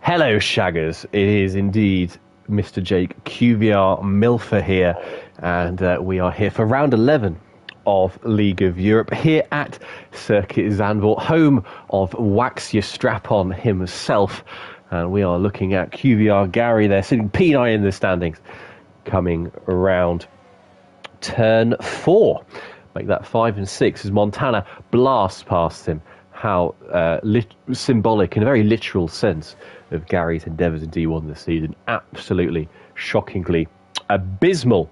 Hello, Shaggers. It is indeed Mr. Jake QVR Milfer here, and we are here for round 11 of League of Europe here at Circuit Zandvoort, home of Wax Your Strap-On himself. And we are looking at QVR Gary there, sitting P9 in the standings, coming around turn 4. Make that 5 and 6 as Montana blasts past him. How symbolic, in a very literal sense, of Gary's endeavours in D1 this season. Absolutely, shockingly abysmal.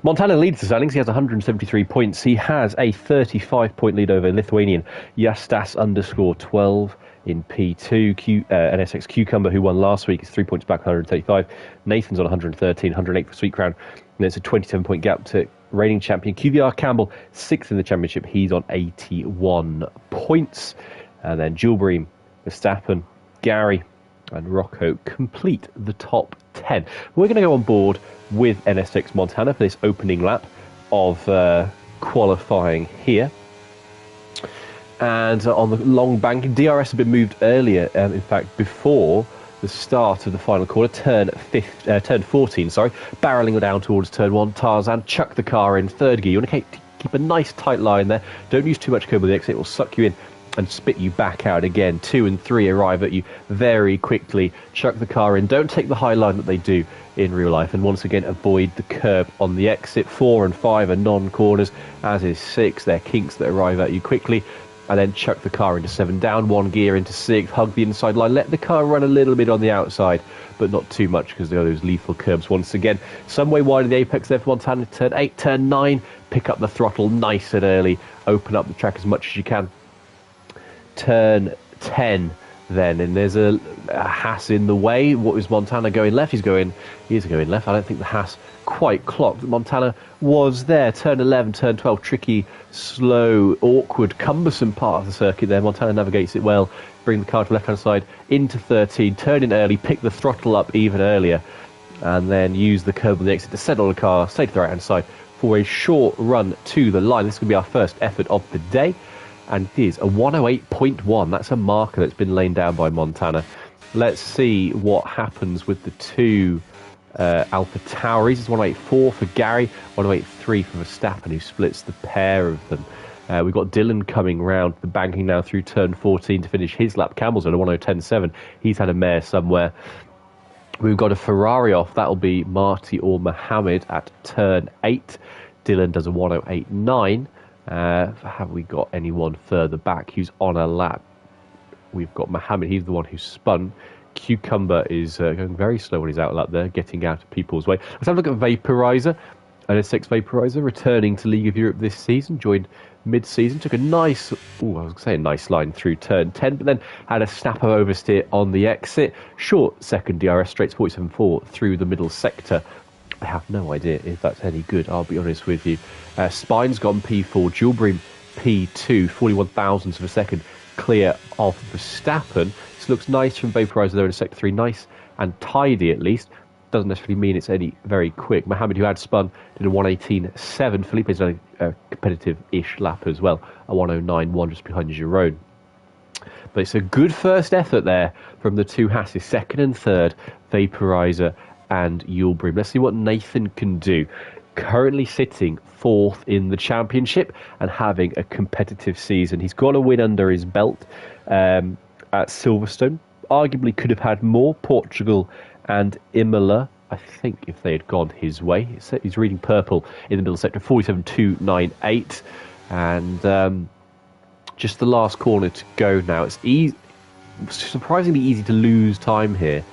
Montana leads the standings. He has 173 points. He has a 35-point lead over Lithuanian Jastas_12 in P2. NSX Cucumber, who won last week, is 3 points back, 135. Nathan's on 113, 108 for Sweet Crown. And there's a 27-point gap to reigning champion QVR Campbell, 6th in the championship. He's on 81 points. And then Julbream, Verstappen, Gary and Rocco complete the top 10. We're going to go on board with NSX Montana for this opening lap of qualifying here. And on the long bank, DRS had been moved earlier, in fact, before the start of the final corner, turn 14, barreling down towards turn 1. Tarzan chucked the car in third gear. You want to keep a nice tight line there. Don't use too much curb on the exit, it will suck you in and spit you back out again. 2 and 3 arrive at you very quickly. Chuck the car in. Don't take the high line that they do in real life. And once again, avoid the curb on the exit. 4 and 5 are non-corners, as is 6. They're kinks that arrive at you quickly. And then chuck the car into 7, down 1 gear into 6, hug the inside line, let the car run a little bit on the outside, but not too much because there are those lethal curbs once again. Some way wide of the apex there for Montana. Turn 8, turn 9, pick up the throttle nice and early, open up the track as much as you can. Turn 10 then, and there's a Haas in the way. What is Montana going left? He's going left. I don't think the Haas quite clocked. Montana was there. Turn 11, turn 12, tricky, slow, awkward, cumbersome part of the circuit there. Montana navigates it well. Bring the car to the left-hand side into 13, turn in early, pick the throttle up even earlier, and then use the curb on the exit to settle the car, stay to the right-hand side for a short run to the line. This is going to be our first effort of the day. And it is a 108.1. That's a marker that's been laid down by Montana. Let's see what happens with the two Alpha Tauris. It's 108.4 for Gary, 108.3 for Verstappen, who splits the pair of them. We've got Dylan coming round the banking now through turn 14 to finish his lap. Campbell's at a 110.7. He's had a mare somewhere. We've got a Ferrari off. That'll be Marty or Mohammed at turn 8. Dylan does a 108.9. Have we got anyone further back who's on a lap? We've got Mohammed, he's the one who spun. Cucumber is going very slow when he's out lap there, getting out of people's way. Let's have a look at Vaporizer. NSX Vaporizer returning to League of Europe this season, joined mid-season, took a nice, nice line through turn 10, but then had a snap of oversteer on the exit. Short second DRS, straight 47.4 through the middle sector. I have no idea if that's any good, I'll be honest with you. Spine's gone P4, Julbream P2, 41 thousandths of a second clear of Verstappen. This looks nice from Vaporizer there in sector 3, nice and tidy at least. Doesn't necessarily mean it's any very quick. Mohammed, who had spun, did a 118.7. Felipe's done a competitive-ish lap as well, a 109.1 just behind Giron. But it's a good first effort there from the two Hasses, second and third, Vaporizer and Julbream. Let's see what Nathan can do. Currently sitting 4th in the championship and having a competitive season. He's got a win under his belt at Silverstone. Arguably could have had more. Portugal and Imola, I think, if they had gone his way. He's reading purple in the middle sector, 47.298. And just the last corner to go now. It's surprisingly easy to lose time here.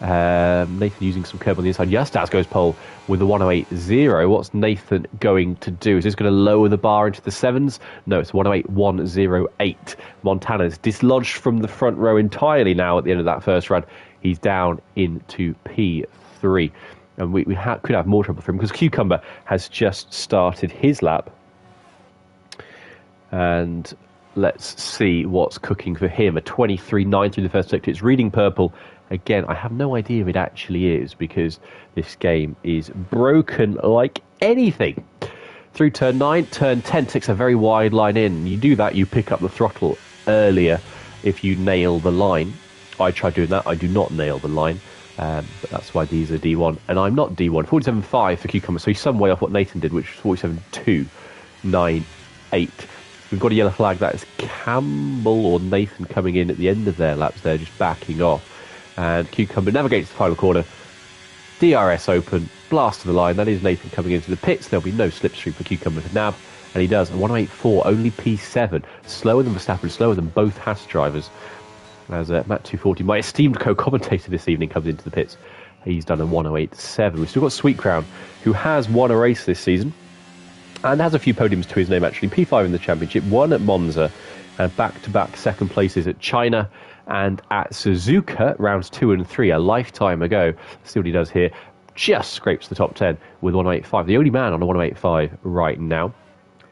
Nathan using some curb on the inside. Justas goes pole with the 108.0. What's Nathan going to do? Is this going to lower the bar into the 7s? No, it's 108.108. Montana's dislodged from the front row entirely now at the end of that first run. He's down into P3. And we could have more trouble for him because Cucumber has just started his lap. And let's see what's cooking for him. A 23.9 through the first sector. It's reading purple. Again, I have no idea if it actually is because this game is broken like anything. Through turn 9, turn 10 takes a very wide line in. You do that, you pick up the throttle earlier if you nail the line. I tried doing that. I do not nail the line, but that's why these are D1. And I'm not D1. 47.5 for Cucumber, so he's some way off what Nathan did, which was 47.298. We've got a yellow flag. That is Campbell or Nathan coming in at the end of their laps there, just backing off. And Cucumber navigates the final corner. DRS open, blast to the line. That is Nathan coming into the pits. There'll be no slipstream for Cucumber to nab. And he does. A 108.4, only P7. Slower than Verstappen, slower than both Haas drivers. As Matt 240, my esteemed co-commentator this evening, comes into the pits. He's done a 108.7. We've still got Sweet Crown, who has won a race this season. And has a few podiums to his name, actually. P5 in the championship, one at Monza, and back-to-back second places at China and at Suzuka, rounds 2 and 3, a lifetime ago. See what he does here. Just scrapes the top 10 with 108.5. The only man on a 108.5 right now.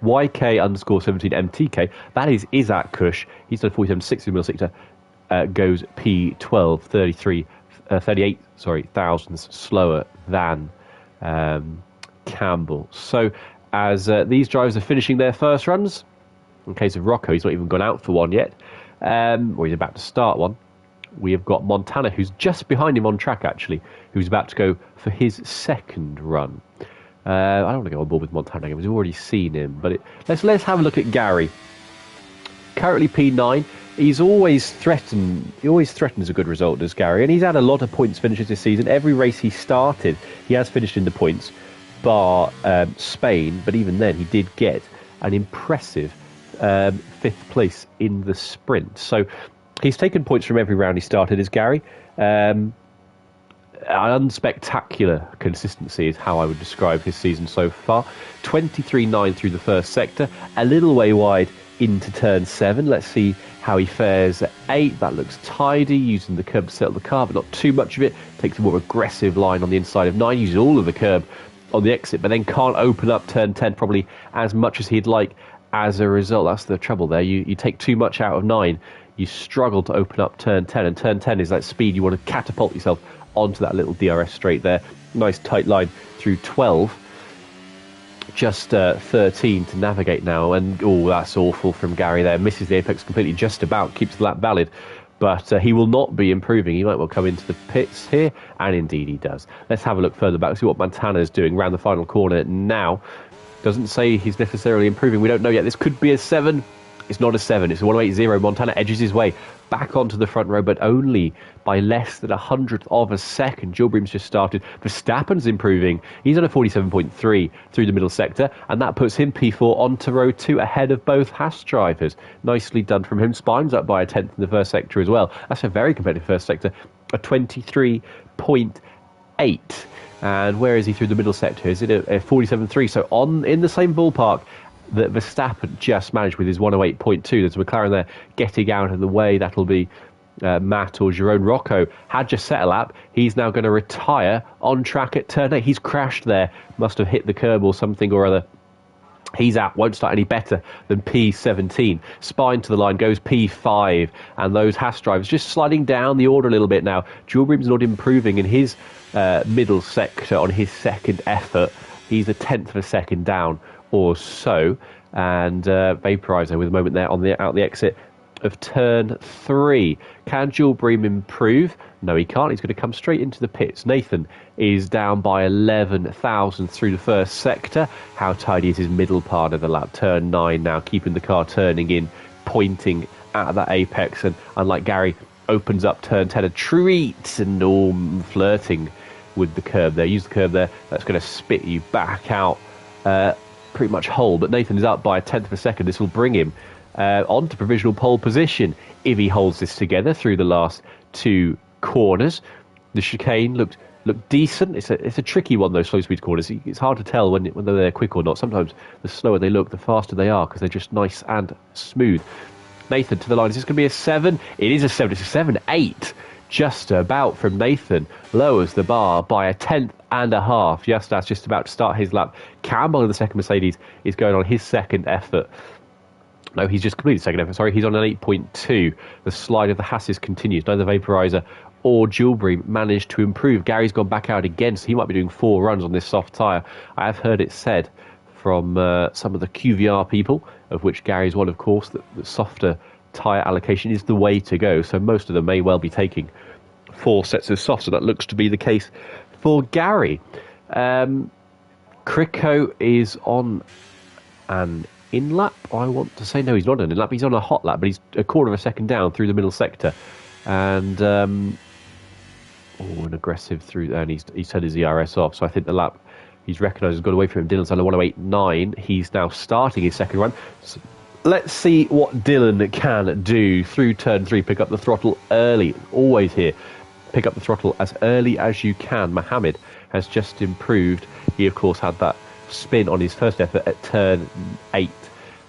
YK_17MTK, that is Isaac Kush. He's done 47.6 in the middle sector. Goes P12, 38 thousandths slower than Campbell. So as these drivers are finishing their first runs, in case of Rocco, he's not even gone out for one yet, or he's about to start one. We have got Montana, who's just behind him on track, actually, who's about to go for his second run. I don't want to go on board with Montana again, we've already seen him. But let's have a look at Gary. Currently P9. He always threatens a good result, does Gary, and he's had a lot of points finishes this season. Every race he started, he has finished in the points, bar Spain, but even then he did get an impressive 5th place in the sprint. So he's taken points from every round he started as Gary. An unspectacular consistency is how I would describe his season so far. 23.9 through the first sector, a little way wide into turn 7. Let's see how he fares at 8. That looks tidy, using the curb to settle the car, but not too much of it. Takes a more aggressive line on the inside of 9, uses all of the curb on the exit, but then can't open up turn 10 probably as much as he'd like. As a result, that's the trouble there. You take too much out of 9, you struggle to open up turn 10, and turn 10 is that speed you want to catapult yourself onto that little DRS straight there. Nice tight line through 12. Just 13 to navigate now, and that's awful from Gary there. Misses the apex completely, just about keeps the lap valid, but he will not be improving. He might well come into the pits here, and indeed he does. Let's have a look further back, see what Montana is doing around the final corner now. Doesn't say he's necessarily improving. We don't know yet. This could be a 7. It's not a 7. It's a 180. Montana edges his way back onto the front row, but only by less than 100th of a second. Gilbream's just started. Verstappen's improving. He's on a 47.3 through the middle sector, and that puts him P4 onto row 2 ahead of both Haas drivers. Nicely done from him. Spine's up by a 10th in the first sector as well. That's a very competitive first sector. A 23.8. And where is he through the middle sector? Is it a 47.3? So in the same ballpark that Verstappen just managed with his 108.2. There's a McLaren there getting out of the way. That'll be Matt or Jerome. Rocco had just set a lap. He's now going to retire on track at turn 8. He's crashed there. Must have hit the curb or something or other. He's out, won't start any better than P17. Spine to the line, goes P5. And those Haas drivers just sliding down the order a little bit now. Gilbream's not improving in his middle sector on his second effort. He's a 10th of a second down or so. And Vaporizer with a moment there out the exit of turn 3. Can Gilbream improve? No, he can't. He's going to come straight into the pits. Nathan is down by 11,000 through the first sector. How tidy is his middle part of the lap? Turn 9 now, keeping the car turning in, pointing at that apex. And unlike Gary, opens up turn 10, a treat, and flirting with the curb there. Use the curb there. That's going to spit you back out pretty much whole. But Nathan is up by a 10th of a second. This will bring him onto provisional pole position if he holds this together through the last 2 corners. The chicane looked decent. It's a tricky one, those slow speed corners. It's hard to tell whether they're quick or not. Sometimes the slower they look, the faster they are, because they're just nice and smooth. Nathan to the line. Is this going to be a 7? It is a 7. It's a 7.8. Just about from Nathan. Lowers the bar by a 10th and a half. Just about to start his lap. Campbell in the second Mercedes is going on his second effort. No, he's just completed second effort. Sorry, he's on an 8.2. The slide of the Hasses continues. Neither Vaporizer or Gilbream managed to improve. Gary's gone back out again, so he might be doing 4 runs on this soft tyre. I have heard it said from some of the QVR people, of which Gary's one, of course, that the softer tyre allocation is the way to go. So most of them may well be taking 4 sets of softs, so that looks to be the case for Gary. Crico is on an in-lap, I want to say. No, he's not on an in-lap. He's on a hot lap, but he's a quarter of a second down through the middle sector. And, an aggressive through there, and he's turned his ERS off. So I think the lap he's recognised has got away from him. Dylan's on a 1:08.9. He's now starting his second run. So let's see what Dylan can do through turn 3. Pick up the throttle early. Always here. Pick up the throttle as early as you can. Mohammed has just improved. He, of course, had that spin on his first effort at turn 8.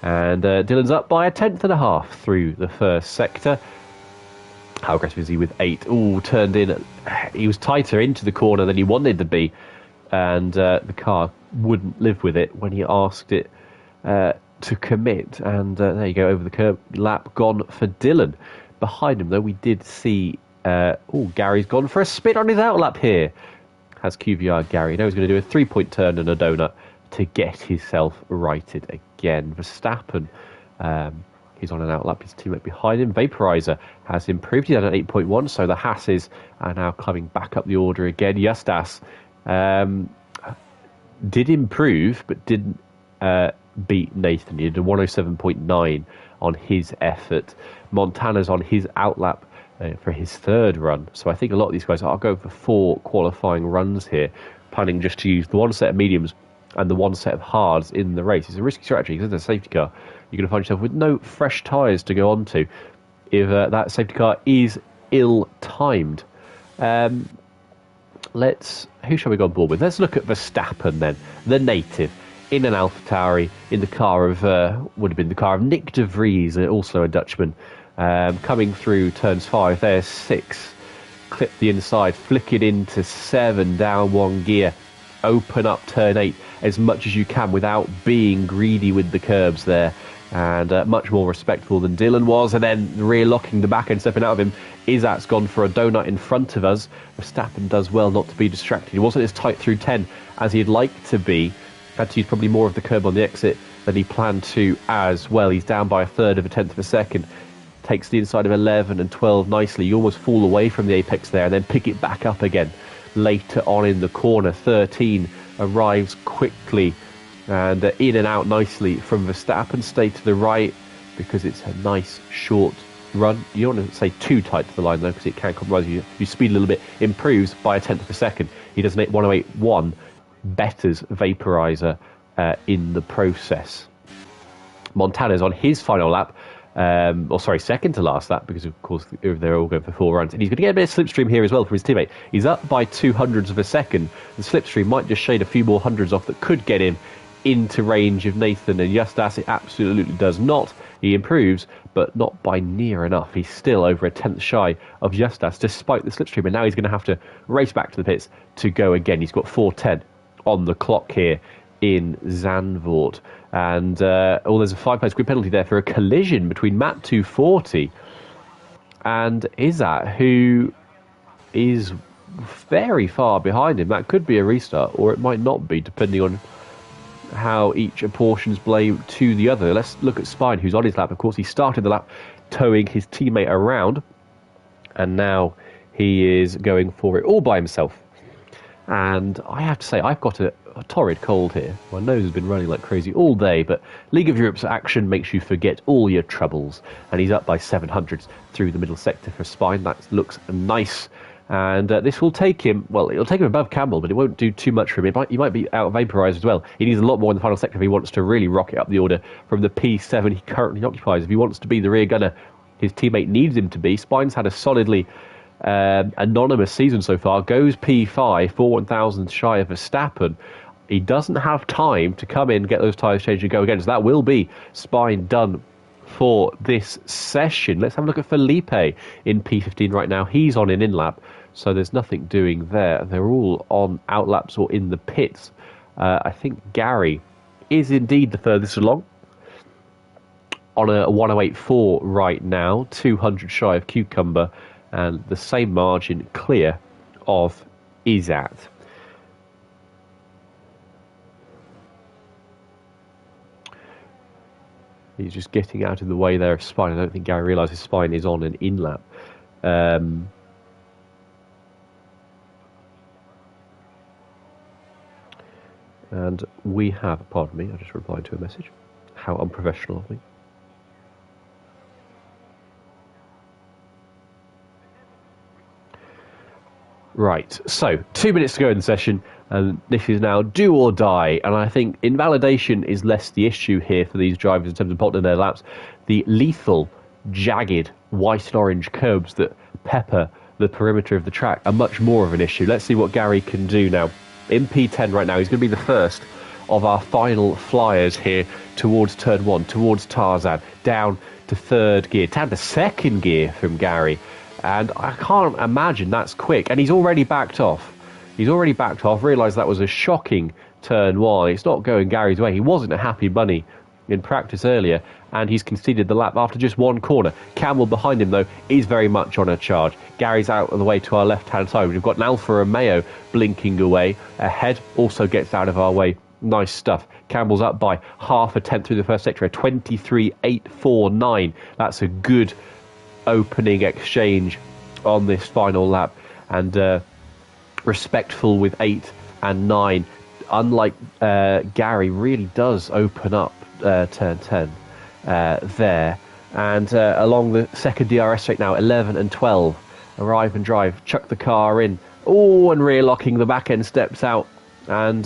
And Dylan's up by 1/10.5 through the first sector. How aggressive is he with 8? Ooh, turned in. He was tighter into the corner than he wanted to be. And the car wouldn't live with it when he asked it to commit. And there you go, over the curb. Lap gone for Dylan. Behind him, though, we did see... Gary's gone for a spin on his outlap here. Has QVR Gary. Now he's going to do a 3-point turn and a donut to get himself righted again. Verstappen, he's on an outlap. His teammate behind him, Vaporizer, has improved. He's at an 8.1, so the Hasses are now coming back up the order again. Justas did improve, but didn't beat Nathan. He did a 107.9 on his effort. Montana's on his outlap for his third run. So I think a lot of these guys are going for 4 qualifying runs here, planning just to use the 1 set of mediums and the 1 set of hards in the race. It's a risky strategy because it's a safety car. You're going to find yourself with no fresh tyres to go onto if that safety car is ill-timed. Who shall we go on board with? Let's look at Verstappen then, the native, in an AlphaTauri, in the car of, would have been the car of Nick de Vries, also a Dutchman. Coming through turns 5, there's 6. Clip the inside, flick it into 7, down 1 gear. Open up turn 8 as much as you can without being greedy with the curbs there. And much more respectful than Dylan was. And then rear locking the back end, stepping out of him. Izat's gone for a donut in front of us. Verstappen does well not to be distracted. He wasn't as tight through 10 as he'd like to be. Had to use probably more of the curb on the exit than he planned to as well. He's down by 1/3 of a tenth of a second. Takes the inside of 11 and 12 nicely. You almost fall away from the apex there and then pick it back up again later on in the corner. 13 arrives quickly and in and out nicely from Verstappen. Stay to the right because it's a nice short run. You don't want to say too tight to the line though, because it can compromise you. You speed a little bit, improves by 1/10 of a second. He does an 1:08.1, betters Vaporizer in the process. Montana's on his final lap. Second to last lap, because of course they're all going for 4 runs, and he's going to get a bit of slipstream here as well from his teammate. He's up by 0.02 of a second. The slipstream might just shade a few more hundreds off that could get him into range of Nathan and Justas. It absolutely does not. He improves, but not by near enough. He's still over a tenth shy of Justas despite the slipstream, and now he's going to have to race back to the pits to go again. He's got 4:10 on the clock here in Zandvoort. And there's a 5-place grid penalty there for a collision between Matt 240 and Izat, who is very far behind him. That could be a restart, or it might not be, depending on how each apportions blame to the other. Let's look at Spine, who's on his lap. Of course, he started the lap towing his teammate around, and now he is going for it all by himself. And I have to say, I've got a torrid cold here. My nose has been running like crazy all day, but League of Europe's action makes you forget all your troubles. And he's up by 700s through the middle sector for Spine. That looks nice. And this will take him, well, it'll take him above Campbell, but it won't do too much for him. He might be out vaporised as well. He needs a lot more in the final sector if he wants to really rocket up the order from the P7 he currently occupies. If he wants to be the rear gunner his teammate needs him to be. Spine's had a solidly anonymous season so far. Goes P5, 4/1000 shy of Verstappen. He doesn't have time to come in, get those tyres changed and go again. So that will be Spine done for this session. Let's have a look at Felipe in P15 right now. He's on an in-lap, so there's nothing doing there. They're all on outlaps or in the pits. I think Gary is indeed the furthest along, on a 108.4 right now, 200 shy of Cucumber, and the same margin clear of Izat. He's just getting out of the way there of Spine. I don't think Gary realises Spine is on an in-lap. And we have, pardon me, I just replied to a message. How unprofessional of me. Right, so 2 minutes to go in the session, and this is now do or die. And I think invalidation is less the issue here for these drivers in terms of potting their laps. The lethal, jagged, white and orange curbs that pepper the perimeter of the track are much more of an issue. Let's see what Gary can do now. In P10 right now, he's going to be the first of our final flyers here towards turn 1, towards Tarzan, down to third gear, down to second gear from Gary. And I can't imagine that's quick. And he's already backed off. Realised that was a shocking turn 1. It's not going Gary's way. He wasn't a happy bunny in practice earlier, and he's conceded the lap after just one corner. Campbell behind him, though, is very much on a charge. Gary's out of the way to our left-hand side. We've got an Alfa Romeo blinking away. Ahead also gets out of our way. Nice stuff. Campbell's up by half a tenth through the first sector, a 23.849. That's a good opening exchange on this final lap, and respectful with 8 and 9. Unlike Gary, really does open up turn 10 there, and along the second DRS straight now, 11 and 12 arrive and drive, chuck the car in, and rear locking, the back end steps out, and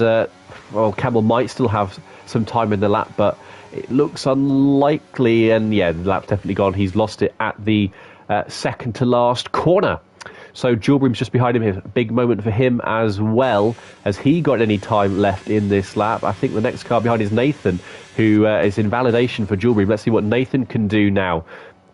Campbell might still have some time in the lap, but it looks unlikely, and yeah, the lap's definitely gone. He's lost it at the second to last corner. So Jewelbrim's just behind him. A big moment for him as well. Has he got any time left in this lap? I think the next car behind is Nathan, who is in validation for Jewelbrim. Let's see what Nathan can do now.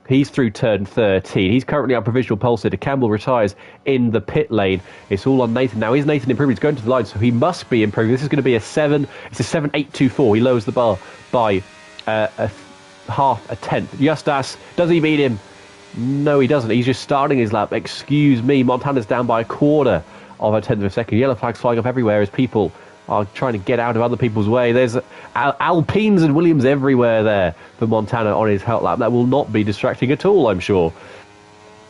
He's through turn 13. He's currently on provisional pole sitter. Campbell retires in the pit lane. It's all on Nathan now. Is Nathan improving? He's going to the line, so he must be improving. This is going to be a 7.824. He lowers the bar by half a tenth. Justas, does he beat him? No, he doesn't. He's just starting his lap. Excuse me. Montana's down by a quarter of a tenth of a second. Yellow flags flying up everywhere as people are trying to get out of other people's way. There's Alpines and Williams everywhere there for Montana on his hot lap. That will not be distracting at all, I'm sure.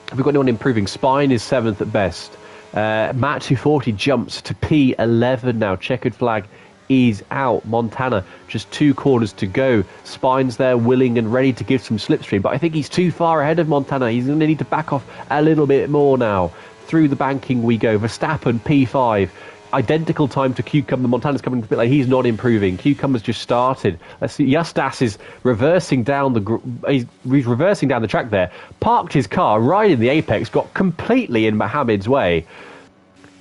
Have we got anyone improving? Spine is 7th at best. Matt 240 jumps to P11 now. Checkered flag is out. Montana, just 2 corners to go. Spine's there, willing and ready to give some slipstream, but I think he's too far ahead of Montana. He's going to need to back off a little bit more now. Through the banking we go. Verstappen, P5. Identical time to Cucumber. Montana's coming to pit lane. He's not improving. Cucumber's just started. Let's see. Justas is reversing down he's reversing down the track there. Parked his car right in the apex. Got completely in Mohammed's way.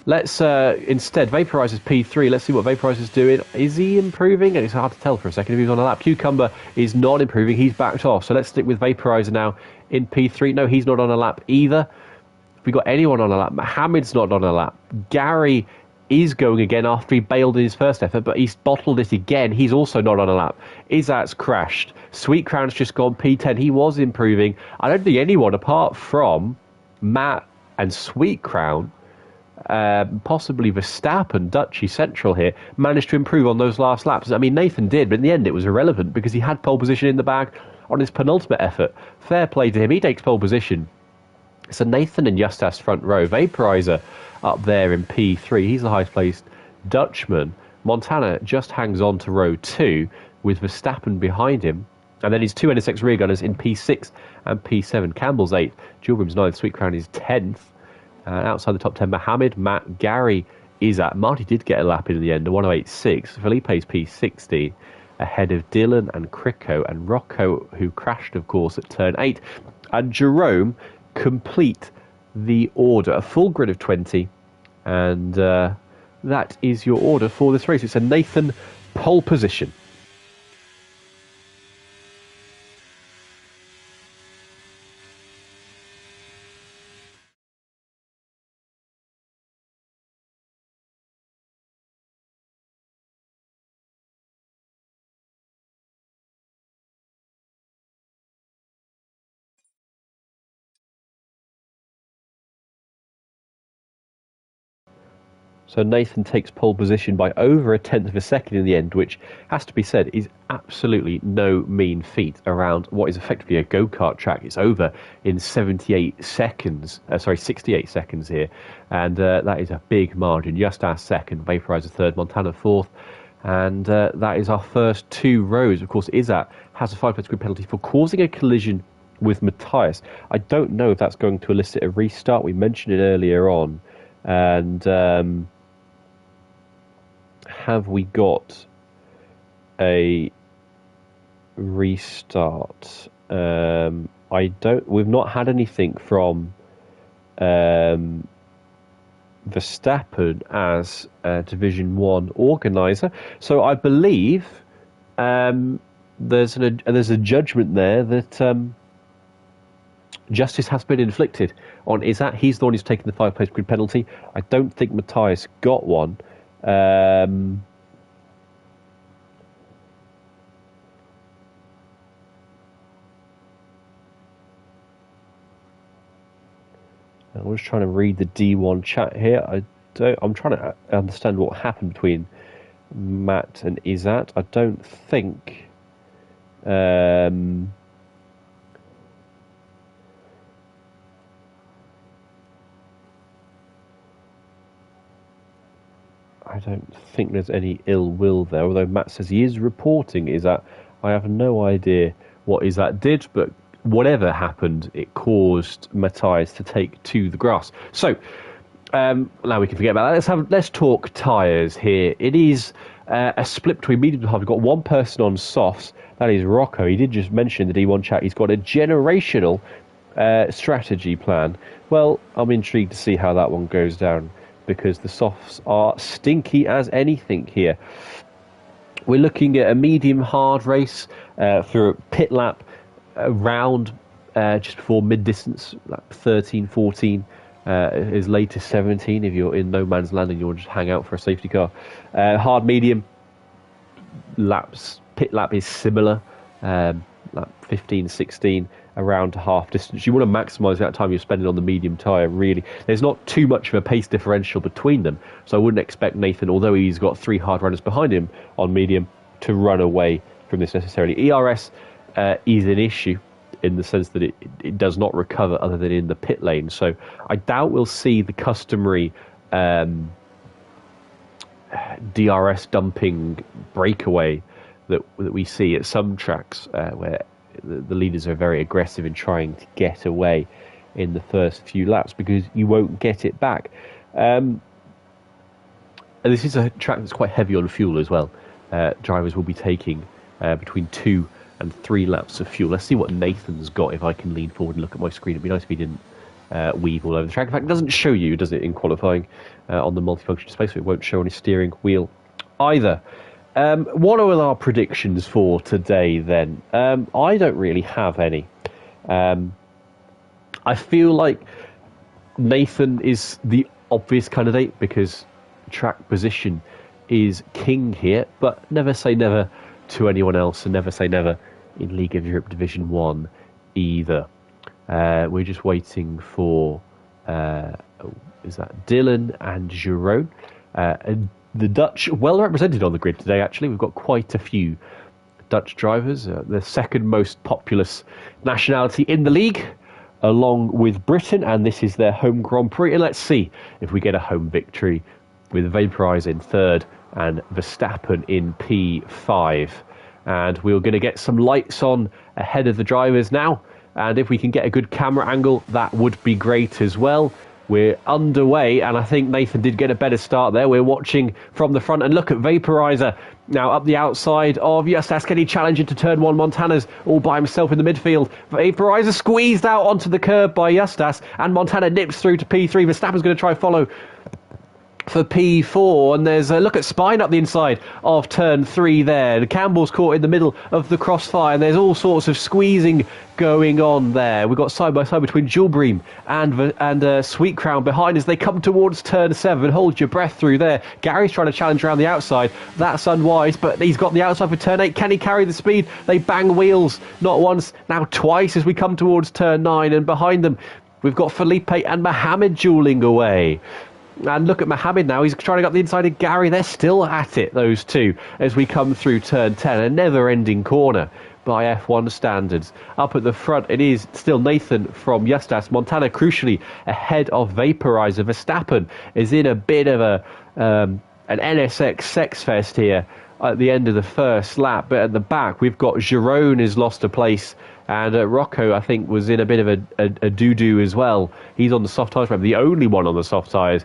Let's instead Vaporizer's P3. Let's see what Vaporizer's doing. Is he improving? And it's hard to tell for a second if he's on a lap. Cucumber is not improving. He's backed off. So let's stick with Vaporizer now in P3. No, he's not on a lap either. Have we got anyone on a lap? Mohammed's not on a lap. Gary is going again after he bailed in his first effort, but he's bottled it again. He's also not on a lap. Izat's crashed. Sweet Crown's just gone P10. He was improving. I don't think anyone apart from Matt and Sweet Crown, possibly Verstappen, Dutchy Central here, managed to improve on those last laps. I mean, Nathan did, but in the end it was irrelevant because he had pole position in the bag on his penultimate effort. Fair play to him. He takes pole position. So Nathan and Justas front row. Vaporizer up there in P3. He's the highest placed Dutchman. Montana just hangs on to row 2 with Verstappen behind him. And then his 2 NSX rear gunners in P6 and P7. Campbell's 8th. Jewelbrim's 9th. Sweet Crown is 10th. Outside the top 10, Mohammed, Matt, Gary is at. Marty did get a lap in the end, a 108.6. Felipe's P60 ahead of Dylan and Kriko and Rocco, who crashed, of course, at turn 8. And Jerome complete the order. A full grid of 20. And that is your order for this race. It's a Nathan pole position. So Nathan takes pole position by over a tenth of a second in the end, which has to be said is absolutely no mean feat around what is effectively a go-kart track. It's over in 68 seconds here, and that is a big margin. Justas second, Vaporizer third, Montana fourth, and that is our first 2 rows. Of course, Izat has a 5-place grid penalty for causing a collision with Matthias. I don't know if that's going to elicit a restart. We mentioned it earlier on, and have we got a restart? We've not had anything from Verstappen as Division 1 organizer. So I believe there's a judgment there that justice has been inflicted on Izat. He's the one who's taken the 5-place grid penalty. I don't think Matthias got one. I was trying to read the D1 chat here. I'm trying to understand what happened between Matt and Izat. I don't think there's any ill will there, although Matt says he is reporting Izat. I have no idea what Izat did, but whatever happened, it caused Matthias to take to the grass. So, now we can forget about that. Let's talk tyres here. It is a split between medium and hard. We've got one person on softs, that is Rocco. He did just mention in the D1 chat he's got a generational strategy plan. Well, I'm intrigued to see how that one goes down, because the softs are stinky as anything here. We're looking at a medium-hard race for a pit lap around just before mid-distance, lap 13, 14, as late as 17 if you're in no man's land and you want to just hang out for a safety car. Hard, medium, pit lap is similar, lap 15, 16, around half distance. You want to maximise that time you're spending on the medium tyre, really. There's not too much of a pace differential between them, so I wouldn't expect Nathan, although he's got 3 hard runners behind him on medium, to run away from this necessarily. ERS is an issue in the sense that it does not recover other than in the pit lane, so I doubt we'll see the customary DRS dumping breakaway that we see at some tracks where the leaders are very aggressive in trying to get away in the first few laps, because you won't get it back. And this is a track that's quite heavy on fuel as well. Drivers will be taking between 2 and 3 laps of fuel. Let's see what Nathan's got if I can lean forward and look at my screen. It'd be nice if he didn't weave all over the track. In fact, it doesn't show you, does it, in qualifying on the multifunction display, so it won't show on his steering wheel either. What are our predictions for today, then? I don't really have any. I feel like Nathan is the obvious candidate because track position is king here, but never say never to anyone else, and never say never in League of Europe Division 1 either. We're just waiting for is that Dylan and Jerome. The Dutch, well represented on the grid today, actually. We've got quite a few Dutch drivers, the second most populous nationality in the league, along with Britain, and this is their home Grand Prix. And let's see if we get a home victory with Vaporizer in third and Verstappen in P5. And we're going to get some lights on ahead of the drivers now, and if we can get a good camera angle, that would be great as well. We're underway, and I think Nathan did get a better start there. We're watching from the front, and look at Vaporizer now up the outside of Justas. Can he challenge into turn 1? Montana's all by himself in the midfield. Vaporizer squeezed out onto the curb by Justas, and Montana nips through to P3. Verstappen's going to try follow for P4, and there's a look at Spine up the inside of turn 3 there. Campbell's caught in the middle of the crossfire, and there's all sorts of squeezing going on there. We've got side by side between Julbream and Sweet Crown behind as they come towards turn 7. Hold your breath through there. Gary's trying to challenge around the outside. That's unwise, but he's got the outside for turn 8. Can he carry the speed? They bang wheels not once, now twice as we come towards turn 9, and behind them we've got Felipe and Mohammed dueling away. And look at Mohammed now. He's trying to get the inside of Gary. They're still at it, those two, as we come through turn 10. A never-ending corner by F1 standards. Up at the front, it is still Nathan from Justas. Montana, crucially, ahead of Vaporizer. Verstappen is in a bit of an NSX sex fest here at the end of the first lap. But at the back, we've got Giron has lost a place. And Rocco, I think, was in a bit of a doo-doo as well. He's on the soft tyres, the only one on the soft tyres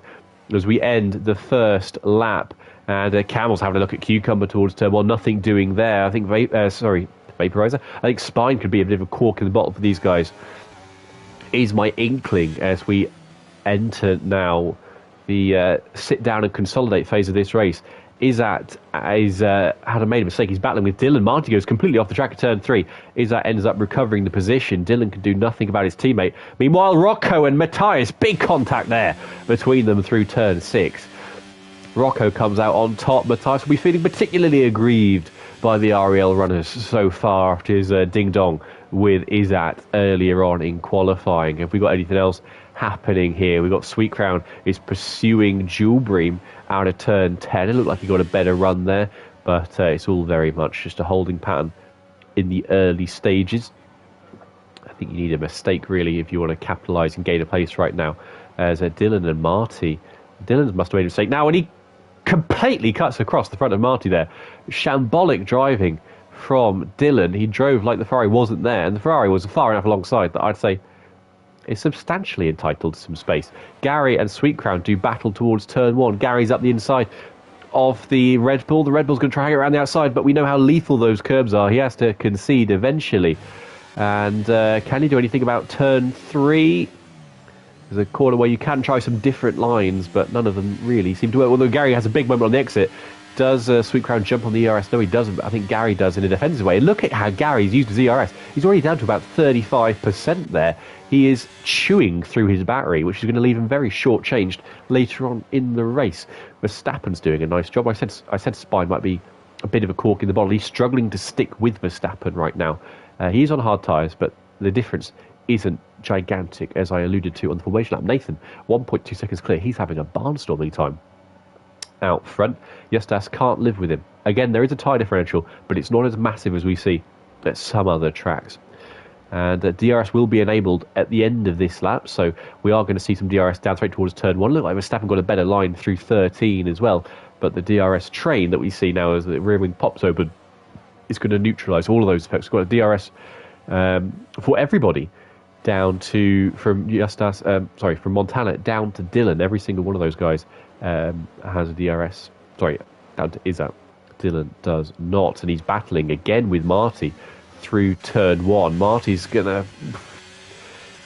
as we end the first lap. And Camel's having a look at Cucumber towards turn 1. Nothing doing there. I think, Vaporizer. I think Spine could be a bit of a cork in the bottle for these guys. Is my inkling as we enter now the sit down and consolidate phase of this race. Had made a mistake. He's battling with Dylan. Marty goes completely off the track at turn 3. Izzat ends up recovering the position. Dylan can do nothing about his teammate. Meanwhile, Rocco and Matthias, big contact there between them through turn 6. Rocco comes out on top. Matthias will be feeling particularly aggrieved by the REL runners so far after his ding-dong with Izzat earlier on in qualifying. Have we got anything else happening here? We've got Sweet Crown is pursuing Jewelbream out of turn 10. It looked like he got a better run there, but it's all very much just a holding pattern in the early stages. I think you need a mistake, really, if you want to capitalise and gain a place right now. As Dylan and Marty. Dylan must have made a mistake now, and he completely cuts across the front of Marty there. Shambolic driving from Dylan. He drove like the Ferrari wasn't there, and the Ferrari was far enough alongside that I'd say is substantially entitled to some space. Gary and Sweet Crown do battle towards turn 1. Gary's up the inside of the Red Bull. The Red Bull's going to try to hang it around the outside, but we know how lethal those curbs are. He has to concede eventually. And can he do anything about turn 3? There's a corner where you can try some different lines, but none of them really seem to work. Although Gary has a big moment on the exit. Does Sweet Crown jump on the ERS? No, he doesn't, but I think Gary does in a defensive way. Look at how Gary's used his ERS. He's already down to about 35% there. He is chewing through his battery, which is going to leave him very short-changed later on in the race. Verstappen's doing a nice job. I said Spine might be a bit of a cork in the bottle. He's struggling to stick with Verstappen right now. He's on hard tyres, but the difference isn't gigantic, as I alluded to on the formation lap. Nathan, 1.2 seconds clear. He's having a barnstorming time out front. Justas can't live with him. Again, there is a tyre differential, but it's not as massive as we see at some other tracks. And DRS will be enabled at the end of this lap, so we are going to see some DRS down straight towards turn 1. Look like Verstappen got a better line through 13 as well, but the DRS train that we see now as the rear wing pops open is going to neutralise all of those effects. We've got a DRS for everybody down to from Montana down to Dylan. Every single one of those guys has a DRS. Sorry, down to Izzat. Dylan does not, and he's battling again with Marty through turn 1. Marty's gonna.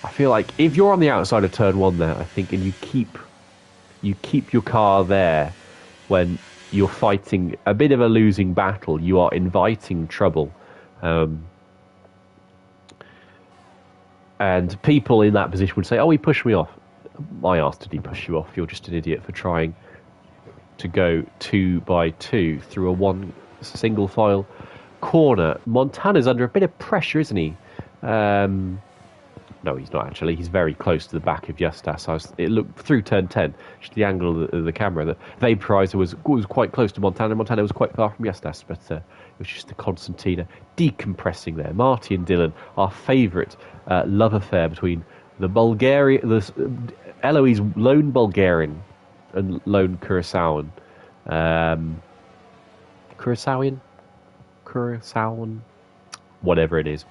I feel like if you're on the outside of turn 1 there, I think, and you keep your car there when you're fighting a bit of a losing battle, you are inviting trouble. And people in that position would say, "Oh, he pushed me off." My ass, did he push you off? You're just an idiot for trying to go 2 by 2 through a one single file corner. Montana's under a bit of pressure, isn't he? No, he's not actually. He's very close to the back of Justas. It looked through turn 10, just the angle of the camera. The Vaporizer was quite close to Montana. Montana was quite far from Justas, but it was just the Constantina decompressing there. Marty and Dylan, our favourite love affair between the Eloise lone Bulgarian and lone Curaçaoan. Curaçaoan, whatever it is.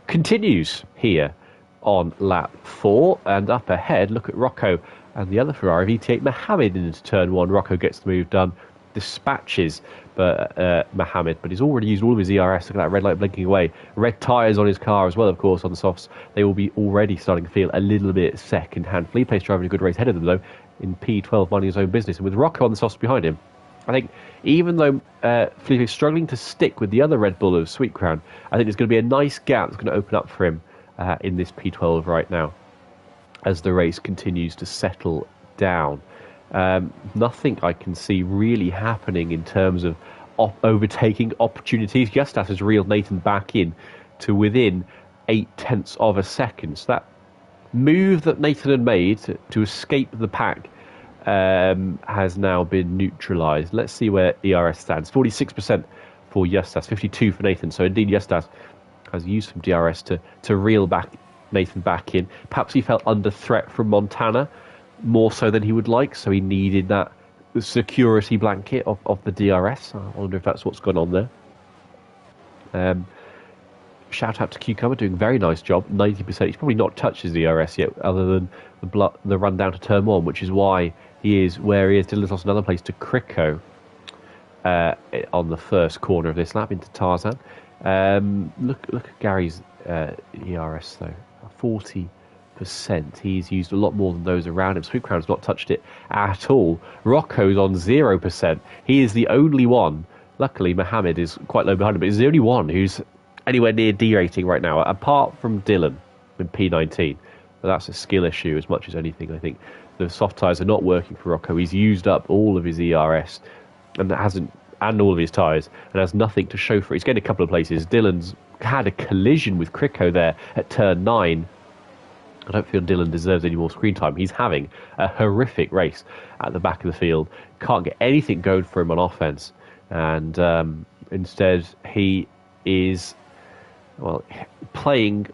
Continues here on lap 4, and up ahead, look at Rocco and the other Ferrari VT8 Mohammed into turn 1. Rocco gets the move done, dispatches Mohammed, but he's already used all of his ERS. Look at that red light blinking away. Red tyres on his car as well, of course, on the softs. They will be already starting to feel a little bit second-hand. Felipe's driving a good race ahead of them, though, in P12, minding his own business, and with Rocco on the softs behind him. I think even though Felipe is struggling to stick with the other Red Bull of Sweet Crown, I think there's going to be a nice gap that's going to open up for him in this P12 right now as the race continues to settle down. Nothing I can see really happening in terms of overtaking opportunities. Justas has reeled Nathan back in to within 0.8 of a second. So that move that Nathan had made to escape the pack has now been neutralised. Let's see where ERS stands. 46% for Justas, 52 for Nathan. So indeed, Justas has used some DRS to reel back Nathan back in. Perhaps he felt under threat from Montana, more so than he would like, so he needed that security blanket of the DRS. I wonder if that's what's gone on there. Shout out to Cucumber, doing a very nice job, 90%. He's probably not touched his DRS yet, other than the run down to turn 1, which is why he is where he is. Dylan's lost another place to Kriko on the first corner of this lap into Tarzan. Look at Gary's ERS though, 40%. He's used a lot more than those around him. Sweet Crown's not touched it at all. Rocco's on 0%. He is the only one. Luckily, Mohammed is quite low behind him, but he's the only one who's anywhere near D rating right now, apart from Dylan in P19. But that's a skill issue as much as anything. I think the soft tyres are not working for Rocco. He's used up all of his ERS and all of his tyres, and has nothing to show for it. He's getting a couple of places. Dylan's had a collision with Kriko there at turn 9. I don't feel Dylan deserves any more screen time. He's having a horrific race at the back of the field. Can't get anything going for him on offense. And instead, he is, playing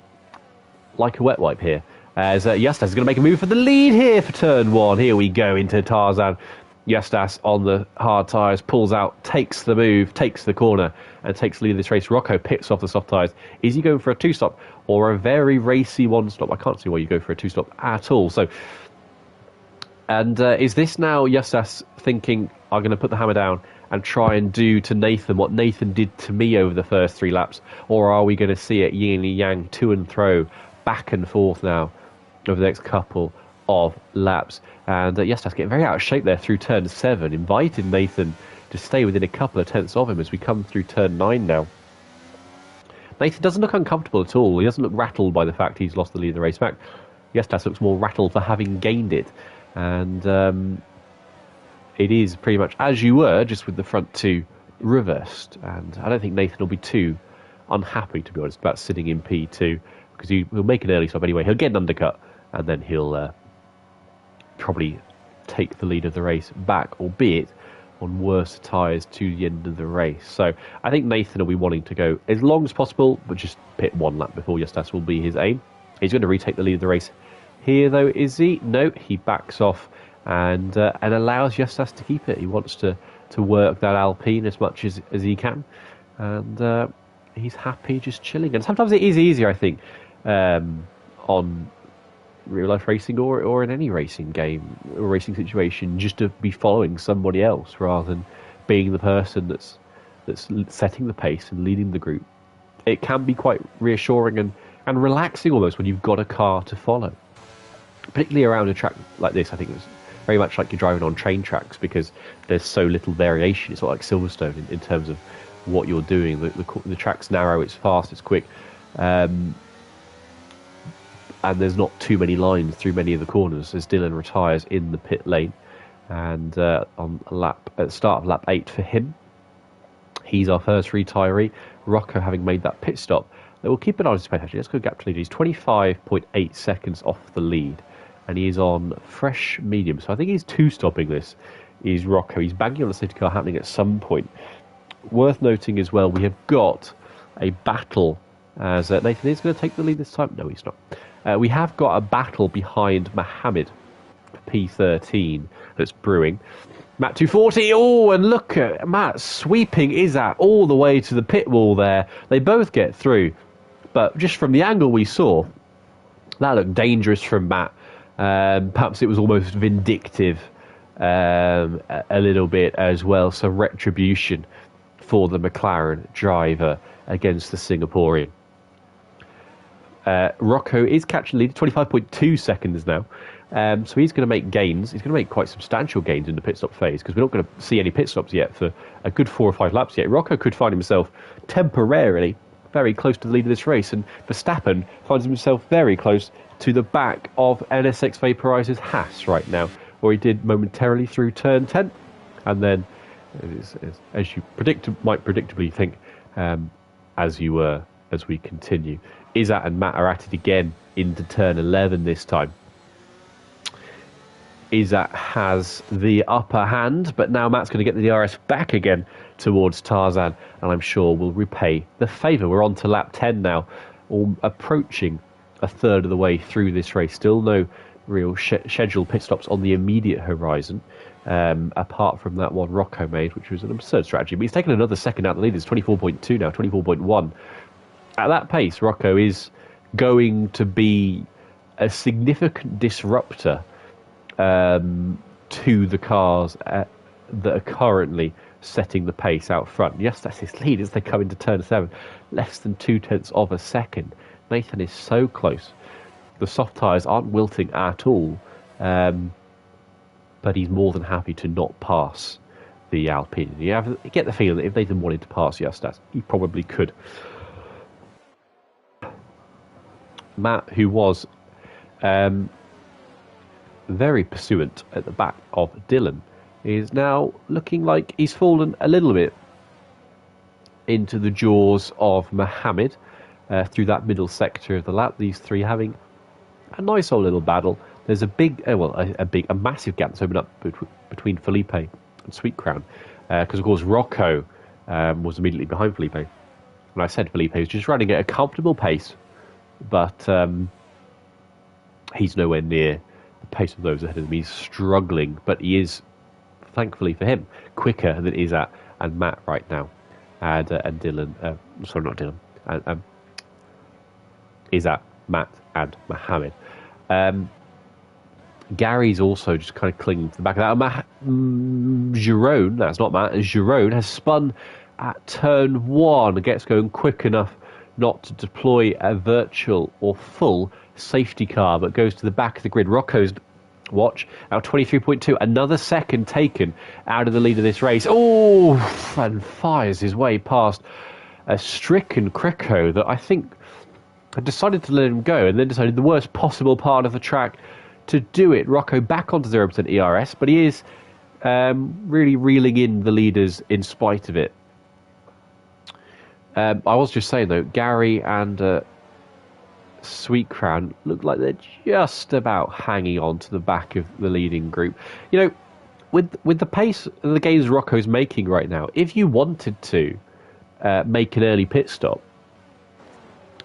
like a wet wipe here. As Justas is going to make a move for the lead here for turn 1. Here we go into Tarzan. Justas on the hard tyres, pulls out, takes the move, takes the corner, and takes the lead of this race. Rocco picks off the soft tyres. Is he going for a 2-stop or a very racy 1-stop? I can't see why you go for a 2-stop at all. So, and is this now Justas thinking, I'm going to put the hammer down and try and do to Nathan what Nathan did to me over the first 3 laps? Or are we going to see it yin and yang, to and fro, back and forth now over the next couple of laps? And Justas getting very out of shape there through turn 7, invited Nathan to stay within a couple of tenths of him as we come through turn 9 now. Nathan doesn't look uncomfortable at all. He doesn't look rattled by the fact he's lost the lead of the race back. Justas looks more rattled for having gained it. And it is pretty much as you were, just with the front 2 reversed. And I don't think Nathan will be too unhappy, to be honest, about sitting in P2, because he'll make an early stop anyway. He'll get an undercut, and then he'll probably take the lead of the race back, albeit on worse tyres to the end of the race. So I think Nathan will be wanting to go as long as possible, but just pit 1 lap before Justas will be his aim. He's going to retake the lead of the race here, though, is he? No, he backs off and allows Justas to keep it. He wants to work that Alpine as much as he can, and he's happy just chilling. And sometimes it is easier, I think, on real-life racing or in any racing game or racing situation, just to be following somebody else rather than being the person that's setting the pace and leading the group. It can be quite reassuring and relaxing almost when you've got a car to follow, particularly around a track like this. I think it's very much like you're driving on train tracks, because there's so little variation. It's not like Silverstone in terms of what you're doing. The track's narrow, it's fast, it's quick, and there's not too many lines through many of the corners as Dylan retires in the pit lane. And at the start of lap 8 for him, he's our first retiree. Rocco, having made that pit stop, we'll keep an eye on his pace. Actually, let's go gap to lead. He's 25.8 seconds off the lead, and he's on fresh medium. So I think he's 2-stopping this, is Rocco. He's banging on the safety car happening at some point. Worth noting as well, we have got a battle, as Nathan is going to take the lead this time. No, he's not. We have got a battle behind Mohammed, P13, that's brewing. Matt 240, oh, and look at Matt sweeping Izzat all the way to the pit wall there. They both get through, but just from the angle we saw, that looked dangerous from Matt. Perhaps it was almost vindictive a little bit as well, so retribution for the McLaren driver against the Singaporean. Rocco is catching the lead, 25.2 seconds now. So he's going to make gains. He's going to make quite substantial gains in the pit stop phase, because we're not going to see any pit stops yet for a good 4 or 5 laps yet. Rocco could find himself temporarily very close to the lead of this race, and Verstappen finds himself very close to the back of NSX Vaporizer's Haas right now, where he did momentarily through turn 10. And then, as you might predictably think, as we continue, Izzat and Matt are at it again into turn 11 this time. Izzat has the upper hand, but now Matt's going to get the DRS back again towards Tarzan, and I'm sure will repay the favour. We're on to lap 10 now, or approaching a third of the way through this race. Still no real scheduled pit stops on the immediate horizon, apart from that one Rocco made, which was an absurd strategy. But he's taken another second out of the lead. It's 24.2 now, 24.1. At that pace, Rocco is going to be a significant disruptor to the cars that are currently setting the pace out front. Yes, that's his lead as they come into turn 7. Less than 0.2 of a second. Nathan is so close. The soft tyres aren't wilting at all, but he's more than happy to not pass the Alpine. You get the feeling that if Nathan wanted to pass Justas, he probably could. Matt, who was very pursuant at the back of Dylan, is now looking like he's fallen a little bit into the jaws of Mohammed through that middle sector of the lap. These three having a nice old little battle. There's a massive gap that's opened up between Felipe and Sweet Crown, because of course Rocco was immediately behind Felipe, and I said Felipe was just running at a comfortable pace, but he's nowhere near the pace of those ahead of him. He's struggling, but he is, thankfully for him, quicker than Izzat and Matt right now. And Dylan, sorry, not Dylan, Izzat, Matt, and Mohammed. Gary's also just kind of clinging to the back of that. Giron, that's not Matt, Giron has spun at turn 1 and gets going quick enough not to deploy a virtual or full safety car, but goes to the back of the grid. Rocco's watch now 23.2, another second taken out of the lead of this race. Oh, and fires his way past a stricken Crico that I think had decided to let him go, and then decided the worst possible part of the track to do it. Rocco back onto 0% ERS, but he is really reeling in the leaders in spite of it. I was just saying though, Gary and Sweet Crown look like they're just about hanging on to the back of the leading group. You know, with the pace of the gains Rocco's making right now, if you wanted to make an early pit stop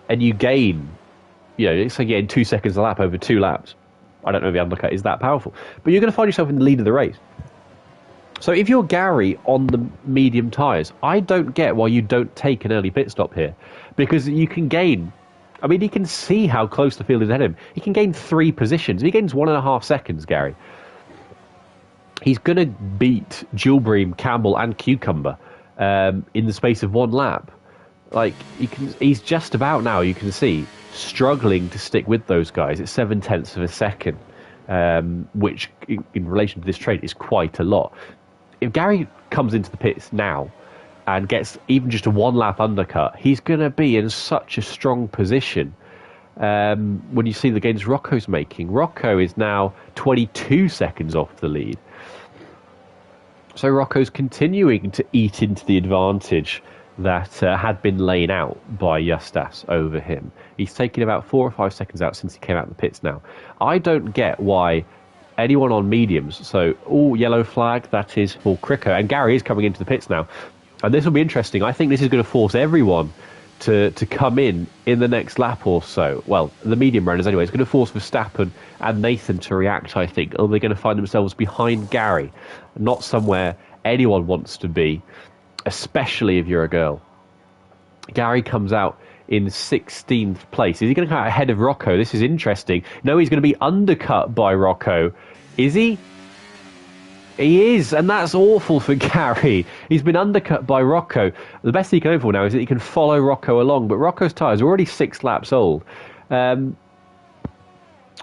and you gain, you know, it's like getting 2 seconds a lap over 2 laps. I don't know if the undercut is that powerful, but you're going to find yourself in the lead of the race. So if you're Gary on the medium tyres, I don't get why you don't take an early pit stop here, because you can gain. I mean, he can see how close the field is ahead of him. He can gain 3 positions. If he gains 1.5 seconds, Gary, he's going to beat Jewelbream, Campbell, and Cucumber in the space of 1 lap. Like, he's just about now, you can see, struggling to stick with those guys. It's 0.7 of a second, which in relation to this trade is quite a lot. If Gary comes into the pits now and gets even just a 1 lap undercut, he's going to be in such a strong position. When you see the gains Rocco's making, Rocco is now 22 seconds off the lead. So Rocco's continuing to eat into the advantage that had been laid out by Justas over him. He's taken about 4 or 5 seconds out since he came out of the pits now. I don't get why anyone on mediums, so all yellow flag, that is for Crico, and Gary is coming into the pits now. And this will be interesting. I think this is going to force everyone to come in the next lap or so. Well, the medium runners anyway. It's going to force Verstappen and Nathan to react, I think. Or they're going to find themselves behind Gary, not somewhere anyone wants to be, especially if you're a girl. Gary comes out in 16th place. Is he going to come out ahead of Rocco? This is interesting. No, he's going to be undercut by Rocco. Is he? He is, and that's awful for Gary. He's been undercut by Rocco. The best he can hope for now is that he can follow Rocco along, but Rocco's tyres are already 6 laps old. Yeah,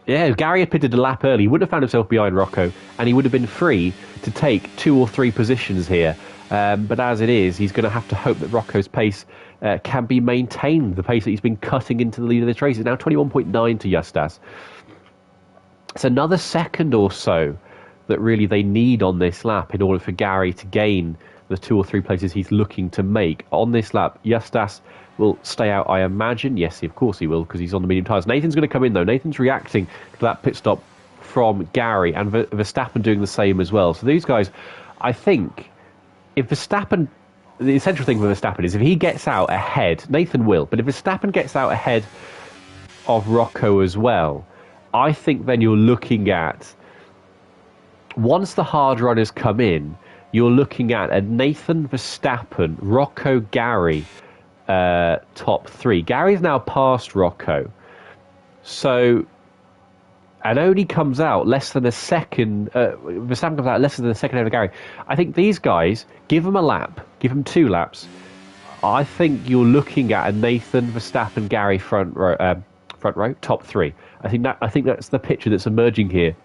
if Gary had pitted a lap early, he would have found himself behind Rocco, and he would have been free to take 2 or 3 positions here. But as it is, he's going to have to hope that Rocco's pace can be maintained. The pace that he's been cutting into the lead of this race is now 21.9 to Justas. It's another second or so that really they need on this lap in order for Gary to gain the 2 or 3 places he's looking to make. On this lap, Justas will stay out, I imagine. Yes, of course he will, because he's on the medium tyres. Nathan's going to come in, though. Nathan's reacting to that pit stop from Gary, and Verstappen doing the same as well. So these guys, I think, if Verstappen, the essential thing for Verstappen is if he gets out ahead, Nathan will, but if Verstappen gets out ahead of Rocco as well, I think then you're looking at, once the hard runners come in, you're looking at a Nathan, Verstappen, Rocco, Gary top three. Gary's now past Rocco, so, and only comes out less than a second. Verstappen comes out less than a second over Gary. I think these guys, give them a lap, give them 2 laps. I think you're looking at a Nathan, Verstappen, Gary front row, top three. I think that's the picture that's emerging here.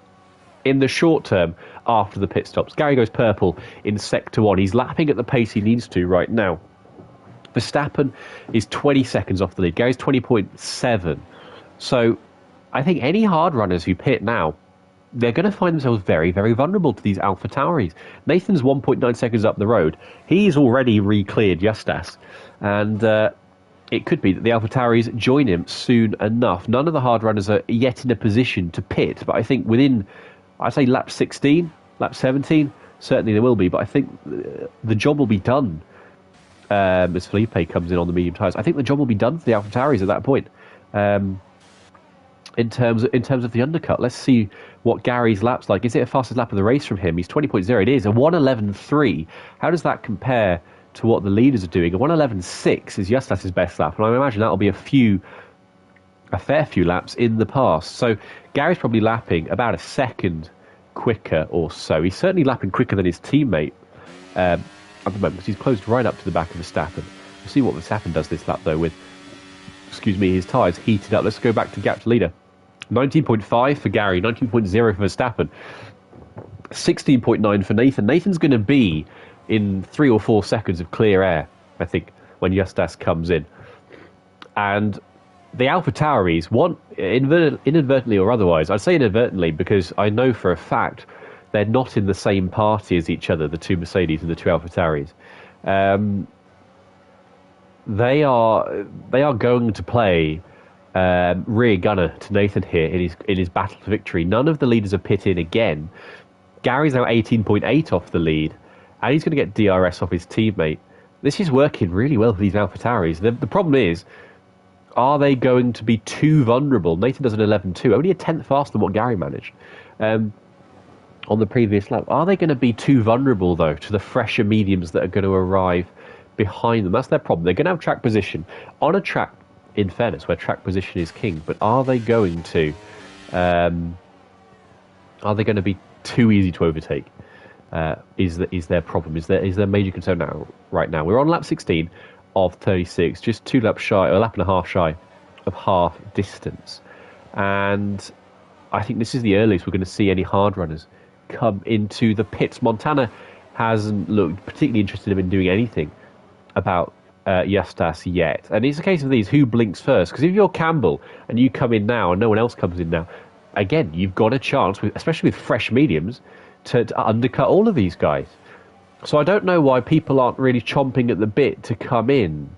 In the short term, after the pit stops, Gary goes purple in sector 1. He's lapping at the pace he needs to right now. Verstappen is 20 seconds off the lead. Gary's 20.7. So I think any hard runners who pit now, they're going to find themselves very, very vulnerable to these Alpha Tauris. Nathan's 1.9 seconds up the road. He's already re-cleared Justas. And it could be that the Alpha Tauris join him soon enough. None of the hard runners are yet in a position to pit. But I think within, I'd say lap 16, lap 17, certainly there will be. But I think the job will be done. As Felipe comes in on the medium tyres, I think the job will be done for the Alpha Tauris at that point. In terms of the undercut, let's see what Gary's lap's like. Is it a fastest lap of the race from him? He's 20.0. It is a 1:11.3. How does that compare to what the leaders are doing? A 1:11.6 is Justas' best lap, and I imagine that'll be a fair few laps in the past. So Gary's probably lapping about a second quicker or so. He's certainly lapping quicker than his teammate. At the moment, because he's closed right up to the back of Verstappen. We'll see what Verstappen does this lap, though, with, his tyres heated up. Let's go back to gap to leader. 19.5 for Gary, 19.0 for Verstappen, 16.9 for Nathan. Nathan's going to be in 3 or 4 seconds of clear air, I think, when Justas comes in. And the Alpha Tauris, inadvertently or otherwise, I'd say inadvertently because I know for a fact they're not in the same party as each other, the 2 Mercedes and the 2 Alpha Tauris. They are going to play rear gunner to Nathan here in his battle for victory. None of the leaders are pit in again. Gary's now 18.8 off the lead, and he's going to get DRS off his teammate. This is working really well for these Alpha Tauris. The problem is, are they going to be too vulnerable? Nathan does an 11.2, only a tenth faster than what Gary managed. On the previous lap. Are they going to be too vulnerable, though, to the fresher mediums that are going to arrive behind them? That's their problem. They're going to have track position on a track, in fairness, where track position is king. But are they going to be too easy to overtake? Is their problem? Is their major concern right now? We're on lap 16 of 36, just 2 laps shy, or a lap and a half shy of half distance. And I think this is the earliest we're going to see any hard runners come into the pits. Montana hasn't looked particularly interested in doing anything about Justas yet. And it's a case of these, who blinks first? Because if you're Campbell and you come in now and no one else comes in now, again, you've got a chance, especially with fresh mediums, to undercut all of these guys. So I don't know why people aren't really chomping at the bit to come in,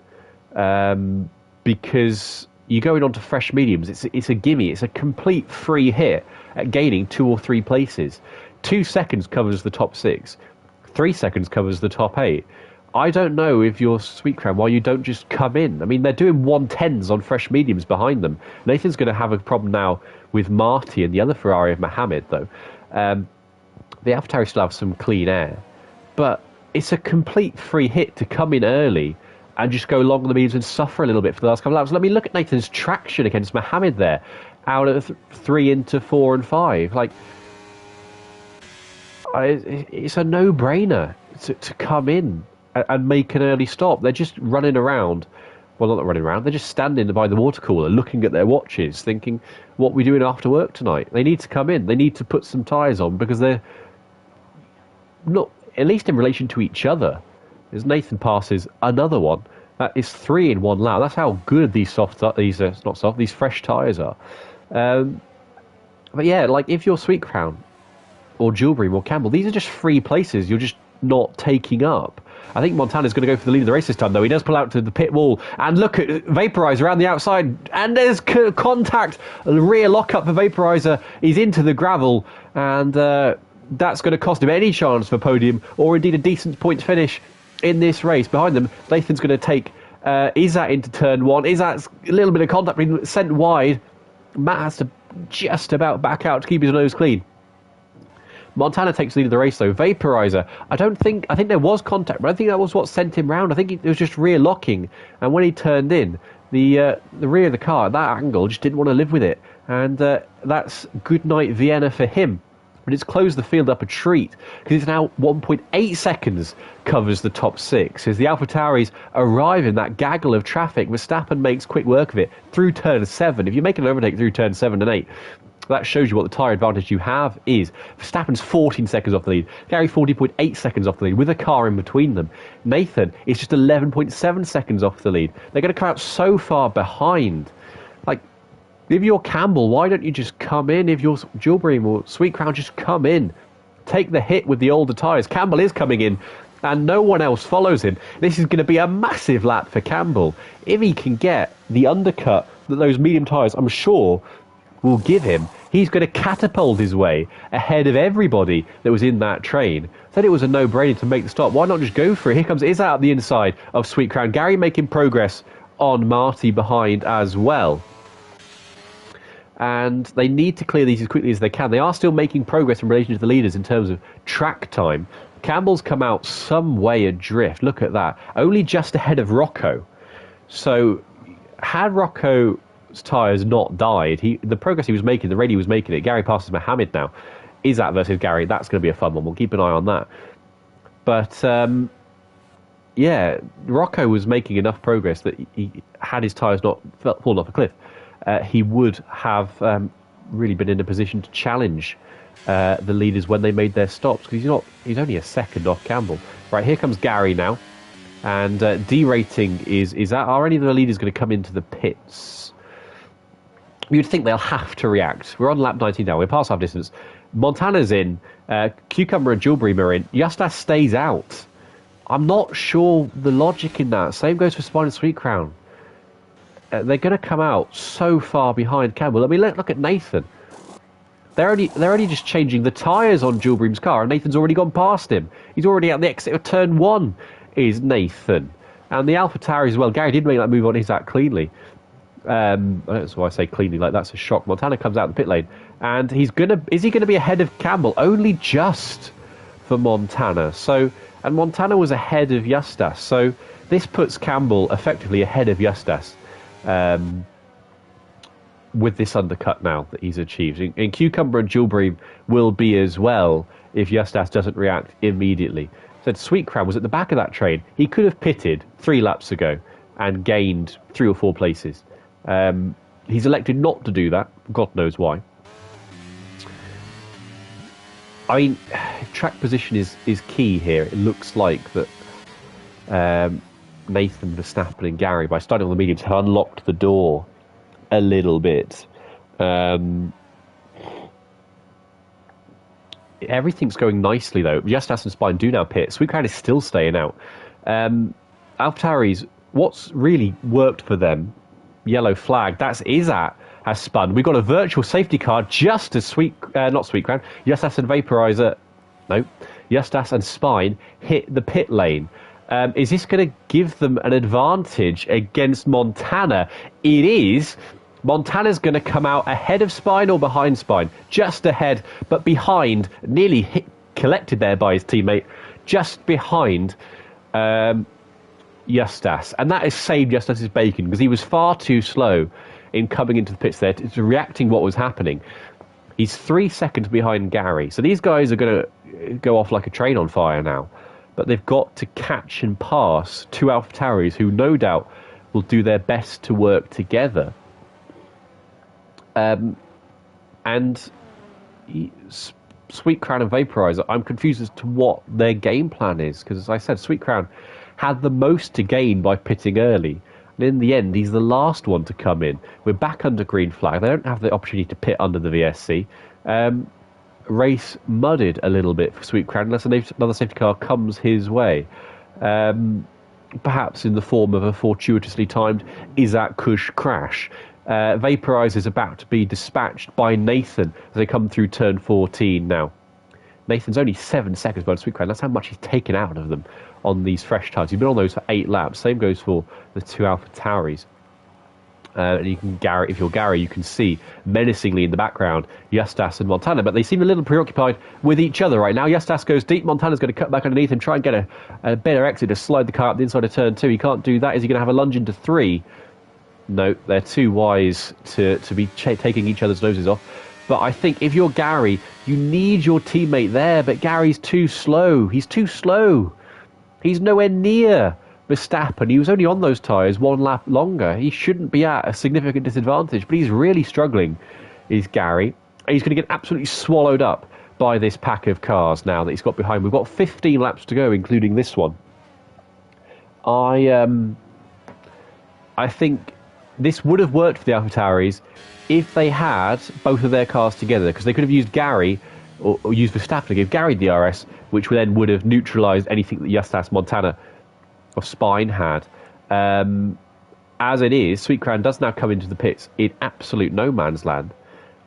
because you're going on to fresh mediums. It's a gimme. It's a complete free hit at gaining 2 or 3 places. 2 seconds covers the top 6. 3 seconds covers the top 8. I don't know if you're Sweet Crown why you don't just come in. I mean, they're doing 110s on fresh mediums behind them. Nathan's going to have a problem now with Marty and the other Ferrari of Mohammed, though. The AlphaTauri still have some clean air, but it's a complete free hit to come in early and just go along the mediums and suffer a little bit for the last couple of laps. Let me look at Nathan's traction against Mohammed there, out of 3 into 4 and 5. Like, it's a no-brainer to come in and make an early stop. They're just running around. Well, not running around. They're just standing by the water cooler, looking at their watches, thinking, what are we doing after work tonight? They need to come in. They need to put some tyres on because they're not, at least in relation to each other, as Nathan passes another one. That is 3 in 1 lap. That's how good these these fresh tyres are. But yeah, like if you're Sweet Crown or Jewelbury or Campbell, these are just free places you're just not taking up. I think Montana's going to go for the lead of the race this time, though. He does pull out to the pit wall, and look at Vaporizer around the outside, and there's contact. The rear lockup for Vaporizer. He's into the gravel, and that's going to cost him any chance for podium, or indeed a decent point finish in this race. Behind them, Nathan's going to take Izzat into turn 1. Izzat's a little bit of contact, being sent wide. Matt has to just about back out to keep his nose clean. Montana takes the lead of the race, though. Vaporizer, I think there was contact, but I think that was what sent him round. I think it was just rear locking, and when he turned in, the rear of the car at that angle just didn't want to live with it, and that's good night Vienna for him. But it's closed the field up a treat, because it's now 1.8 seconds covers the top 6. As the AlphaTauris arrive in that gaggle of traffic, Verstappen makes quick work of it through turn 7. If you make an overtake through turn 7 and 8, that shows you what the tyre advantage you have is. Verstappen's 14 seconds off the lead. Gary 40.8 seconds off the lead with a car in between them. Nathan is just 11.7 seconds off the lead. They're going to come out so far behind. Like, if you're Campbell, why don't you just come in? If you're Gilbream or Sweet Crown, just come in. Take the hit with the older tyres. Campbell is coming in, and no one else follows him. This is going to be a massive lap for Campbell. If he can get the undercut that those medium tyres, I'm sure, will give him, he's going to catapult his way ahead of everybody that was in that train. Said it was a no-brainer to make the stop. Why not just go for it? Here comes Izzat out the inside of Sweet Crown. Gary making progress on Marty behind as well. And they need to clear these as quickly as they can. They are still making progress in relation to the leaders in terms of track time. Campbell's come out some way adrift. Look at that. Only just ahead of Rocco. So had Rocco's tyres not died, the progress he was making, the rate he was making it, Gary passes Mohammed now. Izzat versus Gary, that's going to be a fun one. We'll keep an eye on that. But, yeah, Rocco was making enough progress that he had his tyres not fallen off a cliff. He would have really been in a position to challenge the leaders when they made their stops, because he's only a second off Campbell. Right, here comes Gary now, and derating is that, are any of the leaders going to come into the pits? You'd think they'll have to react. We're on lap 19 now, we're past half distance. Montana's in, Cucumber and Gilbream are in, Justas stays out. I'm not sure the logic in that. Same goes for Spine and Sweet Crown. They're going to come out so far behind Campbell. I mean, look at Nathan. They're only just changing the tyres on Gilbream's car, and Nathan's already gone past him. He's already at the exit of turn 1, is Nathan. And the AlphaTauri as well. Gary did make that move on Izzat cleanly. That's why I say cleanly, like that's a shock. Montana comes out in the pit lane, and is he going to be ahead of Campbell? Only just for Montana. And Montana was ahead of Justas, so this puts Campbell effectively ahead of Justas. With this undercut now that he's achieved. And Cucumber and Gilbream will be as well if Justas doesn't react immediately. So Sweet Crown was at the back of that train. He could have pitted 3 laps ago and gained 3 or 4 places. He's elected not to do that. God knows why. I mean, track position is key here. It looks like that Nathan, Verstappen and Gary, by starting on the mediums, have unlocked the door a little bit. Everything's going nicely, though. Justas and Spine do now pit. Sweet Crown is still staying out. AlphaTauris, what's really worked for them, yellow flag, that's Izzat has spun. We've got a virtual safety car just as not Sweet Crown, Justas and Vaporizer, no, Justas and Spine hit the pit lane. Is this going to give them an advantage against Montana? It is. Montana's going to come out ahead of Spine or behind Spine? Just ahead, but behind, nearly collected there by his teammate, just behind Justas. And that has saved Justas' bacon, because he was far too slow in coming into the pits there, to reacting what was happening. He's 3 seconds behind Gary. So these guys are going to go off like a train on fire now. But they've got to catch and pass 2 AlphaTauris who no doubt will do their best to work together. And Sweet Crown and Vaporizer, I'm confused as to what their game plan is, because as I said, Sweet Crown had the most to gain by pitting early. And in the end, he's the last one to come in. We're back under green flag. They don't have the opportunity to pit under the VSC. Race mudded a little bit for Sweet Crown unless another safety car comes his way. perhaps in the form of a fortuitously timed Isaac Kush crash. Vaporizer is about to be dispatched by Nathan as they come through turn 14 now. Nathan's only 7 seconds behind Sweet Crown. That's how much he's taken out of them on these fresh tyres. He's been on those for 8 laps. Same goes for the 2 Alpha Tauris. And you can, Gary, if you're Gary, you can see menacingly in the background Justas and Montana, but they seem a little preoccupied with each other right now. Justas goes deep. Montana's going to cut back underneath him, try and get a better exit to slide the car up the inside of turn 2. He can't do that. Is he going to have a lunge into 3? No, they're too wise to be taking each other's noses off. But I think if you're Gary, you need your teammate there, but Gary's too slow. He's too slow. He's nowhere near Verstappen. He was only on those tyres 1 lap longer. He shouldn't be at a significant disadvantage, but he's really struggling, is Gary. He's going to get absolutely swallowed up by this pack of cars now that he's got behind. We've got 15 laps to go, including this one. I think this would have worked for the AlphaTauris if they had both of their cars together, because they could have used Gary or used Verstappen to give Gary DRS, which then would have neutralised anything that Justas, Montana or Spine had. As it is, Sweet Crown does now come into the pits in absolute no man's land.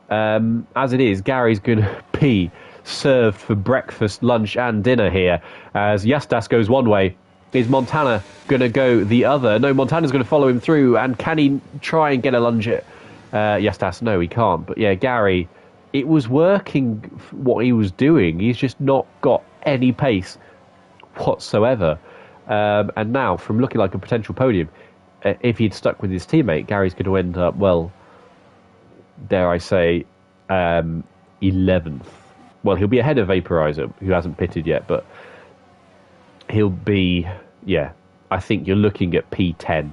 As it is, Gary's going to be served for breakfast, lunch and dinner here, as Justas goes one way. Is Montana going to go the other? No, Montana's going to follow him through, and can he try and get a lunge at Justas? No, he can't. But yeah, Gary, it was working what he was doing. He's just not got any pace whatsoever. And now, from looking like a potential podium, if he'd stuck with his teammate, Gary's going to end up, well, dare I say, 11th. Well, he'll be ahead of Vaporizer, who hasn't pitted yet, but he'll be, yeah, I think you're looking at P10.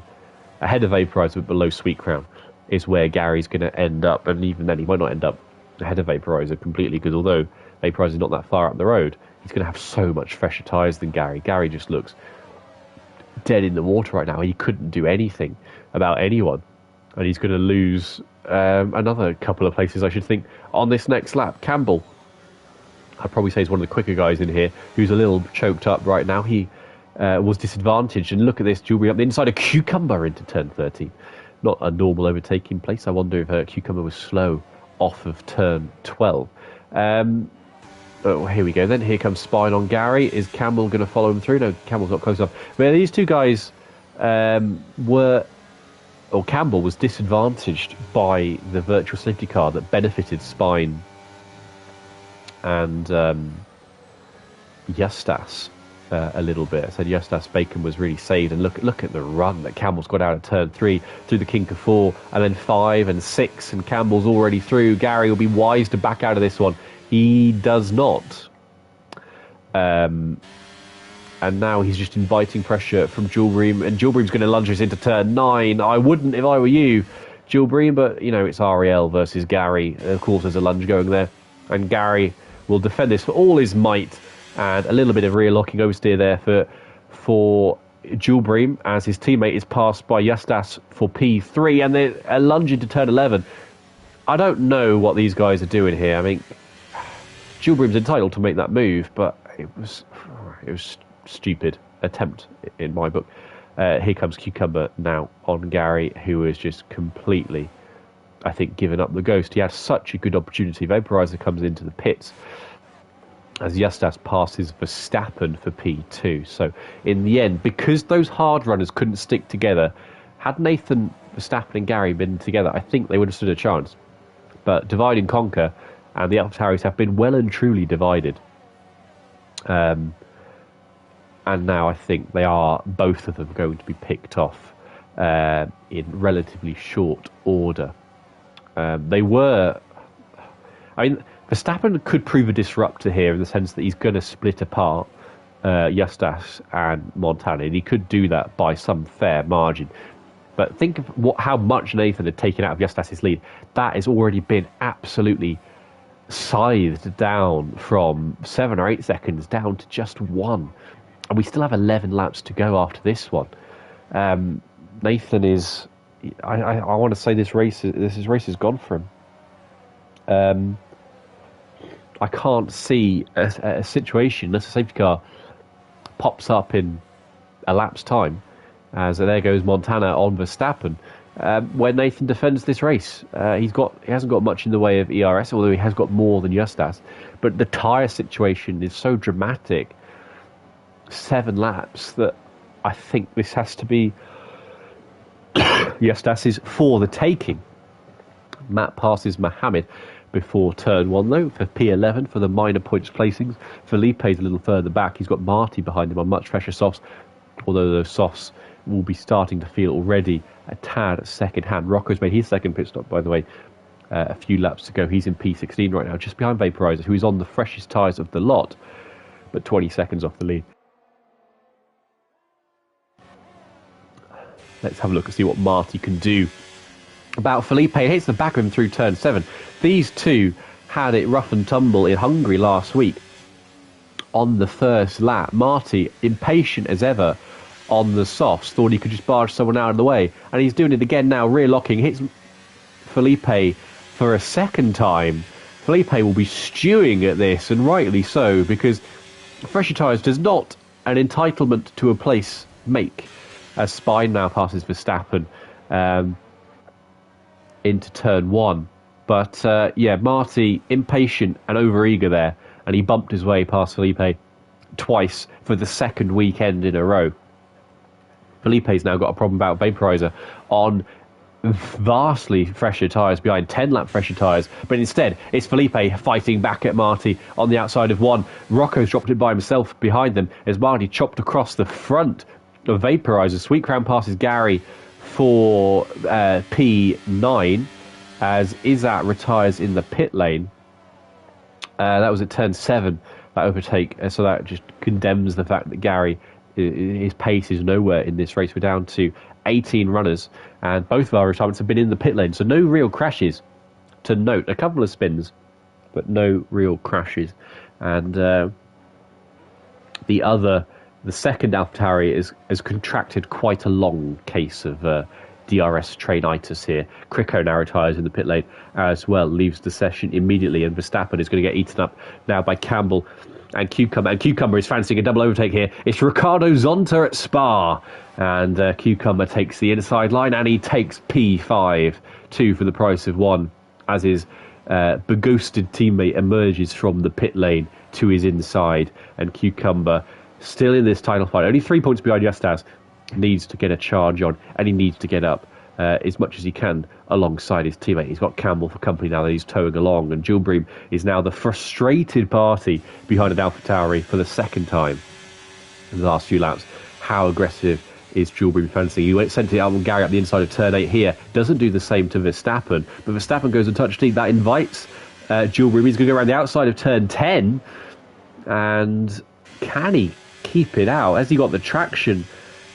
Ahead of Vaporizer, but below Sweet Crown is where Gary's going to end up. And even then, he might not end up ahead of Vaporizer completely, because although Vaporizer's not that far up the road, he's going to have so much fresher tyres than Gary. Gary just looks dead in the water right now. He couldn't do anything about anyone. And he's going to lose another couple of places, I should think, on this next lap. Campbell, I'd probably say, is one of the quicker guys in here, who's a little choked up right now. He was disadvantaged. And look at this, jewellery up the inside of Cucumber into turn 13. Not a normal overtaking place. I wonder if Cucumber was slow off of turn 12. Oh, here we go then. Here comes Spine on Gary. Is Campbell going to follow him through? No, Campbell's not close enough. But these two guys Campbell was disadvantaged by the virtual safety car that benefited Spine and Justas a little bit. I said Justas Bacon was really saved, and look at the run that Campbell's got out of turn 3 through the kink of 4, and then 5 and 6, and Campbell's already through. Gary will be wise to back out of this one. He does not. And now he's just inviting pressure from Jewelbream, and Jewelbream's going to lunge us into turn 9. I wouldn't if I were you, Jewelbream, but you know, it's Ariel versus Gary. Of course there's a lunge going there, and Gary will defend this for all his might, and a little bit of rear locking oversteer there for Jewelbream as his teammate is passed by Justas for P3, and then a lunge into turn 11. I don't know what these guys are doing here. I mean, Jewelbream's entitled to make that move, but it was stupid attempt in my book. Here comes Cucumber now on Gary, who is just completely, I think, given up the ghost. He had such a good opportunity. Vaporizer comes into the pits as Justas passes Verstappen for P2. So in the end, because those hard runners couldn't stick together, had Nathan, Verstappen and Gary been together, I think they would have stood a chance. But divide and conquer, and the AlphaTauris have been well and truly divided. And now I think they are, both of them, going to be picked off in relatively short order. They were... I mean, Verstappen could prove a disruptor here in the sense that he's going to split apart Justas and Montana, and he could do that by some fair margin. But think of how much Nathan had taken out of Justas' lead. That has already been absolutely scythed down from 7 or 8 seconds down to just 1. And we still have 11 laps to go after this one. Nathan is... I want to say this race is gone for him. I can't see a situation unless a safety car pops up in a lap's time, as there goes Montana on Verstappen. Where Nathan defends this race, he hasn't got much in the way of ERS, although he has got more than Justas. But the tyre situation is so dramatic, 7 laps, that I think this has to be Justas' for the taking. Matt passes Mohammed before turn 1, though, for P11 for the minor points placings. Felipe's a little further back. He's got Marty behind him on much fresher softs, although those softs will be starting to feel already a tad second hand. Rocco's made his second pit stop, by the way, a few laps to go. He's in P16 right now, just behind Vaporizer, who is on the freshest tyres of the lot, but 20 seconds off the lead. Let's have a look and see what Marty can do. About Felipe, he hits the back of him through turn 7. These two had it rough and tumble in Hungary last week on the first lap. Marty, impatient as ever on the softs, thought he could just barge someone out of the way, and he's doing it again now, rear locking, hits Felipe for a second time. Felipe will be stewing at this, and rightly so, because fresher tyres does not an entitlement to a place make, as Spine now passes Verstappen into turn 1. But Marty, impatient and overeager there, and he bumped his way past Felipe twice for the second weekend in a row. Felipe's now got a problem about Vaporizer on vastly fresher tyres behind, 10-lap fresher tyres, but instead it's Felipe fighting back at Marty on the outside of 1. Rocco's dropped it by himself behind them as Marty chopped across the front of Vaporizer. Sweet Crown passes Gary for P9 as Izzat retires in the pit lane. That was at turn 7, that overtake, so that just condemns the fact that Gary, his pace is nowhere in this race. We're down to 18 runners, and both of our retirements have been in the pit lane, so no real crashes to note. A couple of spins, but no real crashes. And the second AlphaTauri has contracted quite a long case of DRS trainitis here. Crico now retires in the pit lane as well, leaves the session immediately, and Verstappen is going to get eaten up now by Campbell and Cucumber. And Cucumber is fancying a double overtake here. It's Ricardo Zonta at Spa, and Cucumber takes the inside line, and he takes P5, 2 for the price of 1, as his beghosted teammate emerges from the pit lane to his inside. And Cucumber, still in this title fight, only 3 points behind Justas, needs to get a charge on, and he needs to get up as much as he can alongside his teammate. He's got Campbell for company now that he's towing along, and Jules Bream is now the frustrated party behind an AlphaTauri for the second time in the last few laps. How aggressive is Jules Bream fancying? He sent it out on Gary up the inside of turn 8 here. Doesn't do the same to Verstappen, but Verstappen goes and touch deep. That invites Jules Bream. He's going to go around the outside of turn 10, and can he keep it out? Has he got the traction?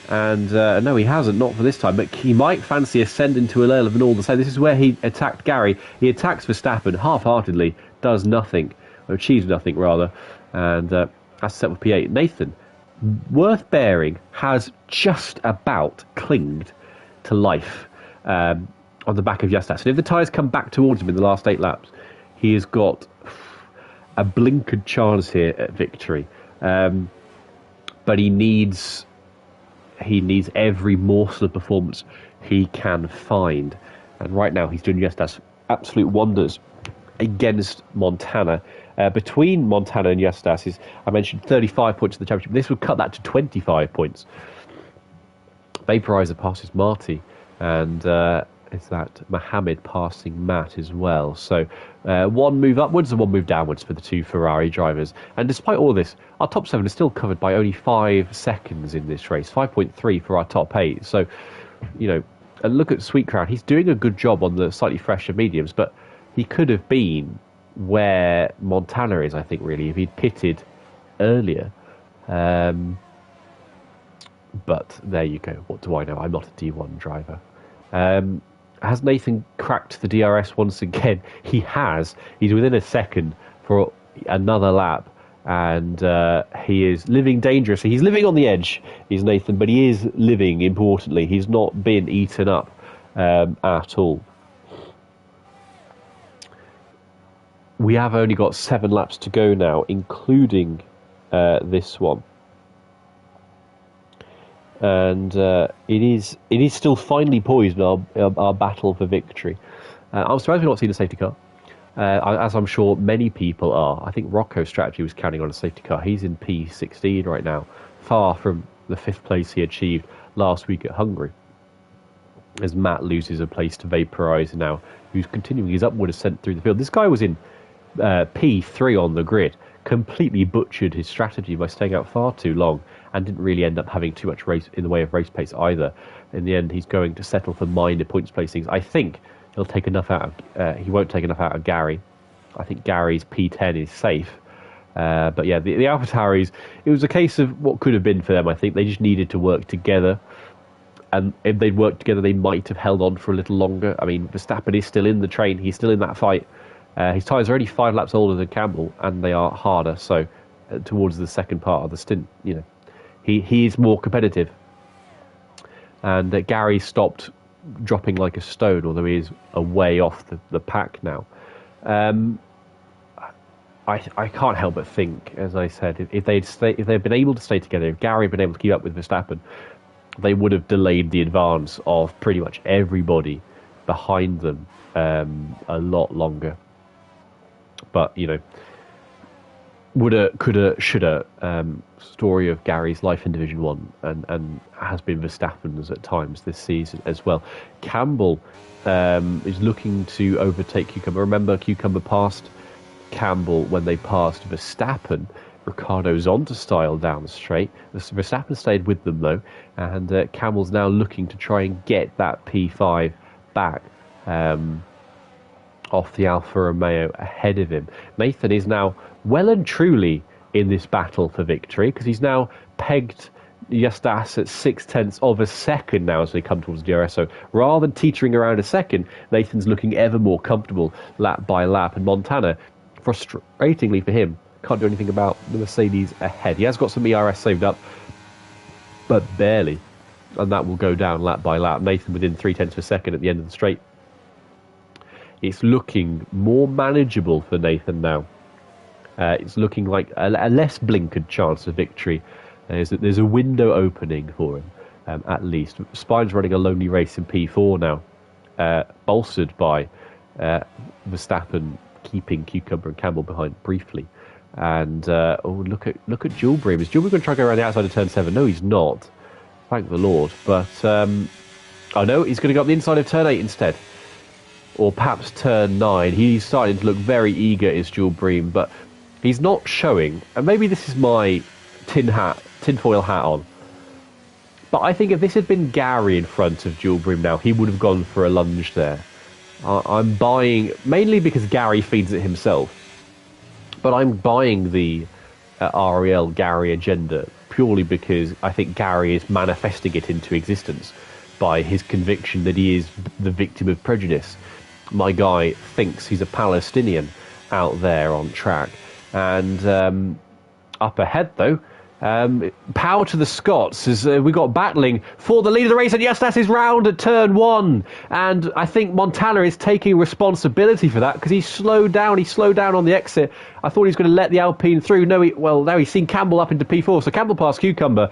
And no, he hasn't, not for this time, but he might fancy ascending to a level of an all the same. This is where he attacked Gary. He attacks Verstappen half-heartedly, does nothing, or achieves nothing rather, and that's set with P8. Nathan, worth bearing, has just about clinged to life on the back of Justas. And if the tyres come back towards him in the last 8 laps, he has got a blinkered chance here at victory. But he needs every morsel of performance he can find. And right now he's doing Justas absolute wonders against Montana. Between Montana and Justas is, I mentioned, 35 points in the championship. This would cut that to 25 points. Vaporizer passes Marty, and it's that Mohammed passing Matt as well. So one move upwards and one move downwards for the 2 Ferrari drivers. And despite all this, our top 7 is still covered by only 5 seconds in this race, 5.3 for our top 8. So, and look at Sweet Crown. He's doing a good job on the slightly fresher mediums, but he could have been where Montana is, I think, really, if he'd pitted earlier. But there you go. What do I know? I'm not a D1 driver. Has Nathan cracked the DRS once again? He has. He's within a second for another lap, and he is living dangerously. He's living on the edge, is Nathan, but he is living, importantly. He's not been eaten up at all. We have only got 7 laps to go now, including this one. and it is still finely poised in our battle for victory. I'm surprised we've not seen a safety car, as I'm sure many people are. I think Rocco's strategy was counting on a safety car. He's in P16 right now, far from the 5th place he achieved last week at Hungary. As Matt loses a place to Vaporize now, who's continuing his upward ascent through the field. This guy was in P3 on the grid, completely butchered his strategy by staying out far too long, and didn't really end up having too much race in the way of race pace either. In the end, he's going to settle for minor points placings. I think he'll take enough out of, he won't take enough out of Gary. I think Gary's P10 is safe. But yeah, the AlphaTauris, it was a case of what could have been for them. I think they just needed to work together. And if they'd worked together, they might have held on for a little longer. I mean, Verstappen is still in the train. He's still in that fight. His tyres are only 5 laps older than Campbell, and they are harder. So towards the second part of the stint, he is more competitive. And Gary stopped dropping like a stone, although he is a way off the pack now. I can't help but think, as I said, if they'd been able to stay together, if Gary had been able to keep up with Verstappen, they would have delayed the advance of pretty much everybody behind them a lot longer. But, woulda, coulda, shoulda story of Gary's life in Division 1 and has been Verstappen's at times this season as well. Campbell is looking to overtake Cucumber. Remember, Cucumber passed Campbell when they passed Verstappen. Ricciardo's on to style down the straight. Verstappen stayed with them though, and Campbell's now looking to try and get that P5 back off the Alfa Romeo ahead of him. Nathan is now well and truly in this battle for victory because he's now pegged Justas at 0.6 of a second now as they come towards DRS. So rather than teetering around a second, Nathan's looking ever more comfortable lap by lap, and Montana, frustratingly for him, can't do anything about the Mercedes ahead. He has got some ERS saved up, but barely, and that will go down lap by lap. Nathan within 0.3 of a second at the end of the straight. It's looking more manageable for Nathan now. It's looking like a less blinkered chance of victory. There's a window opening for him, at least. Spine's running a lonely race in P4 now, bolstered by Verstappen keeping Cucumber and Campbell behind briefly. And look at Jewel Bream. Is Jewel Bream going to try to go around the outside of turn 7? No, he's not. Thank the Lord. But I know he's going to go up the inside of turn 8 instead, or perhaps turn 9. He's starting to look very eager, is Jewel Bream, but he's not showing. And maybe this is my tinfoil hat on. But I think if this had been Gary in front of Jewel Bream now, he would have gone for a lunge there. I'm buying mainly because Gary feeds it himself. But I'm buying the REL Gary agenda purely because I think Gary is manifesting it into existence by his conviction that he is the victim of prejudice. My guy thinks he's a Palestinian out there on track. And up ahead, though, power to the Scots as we got battling for the lead of the race, and yes, that is round at turn 1, and I think Montana is taking responsibility for that because he slowed down on the exit. I thought he was going to let the Alpine through. Now he's seen Campbell up into P4, so Campbell passed Cucumber,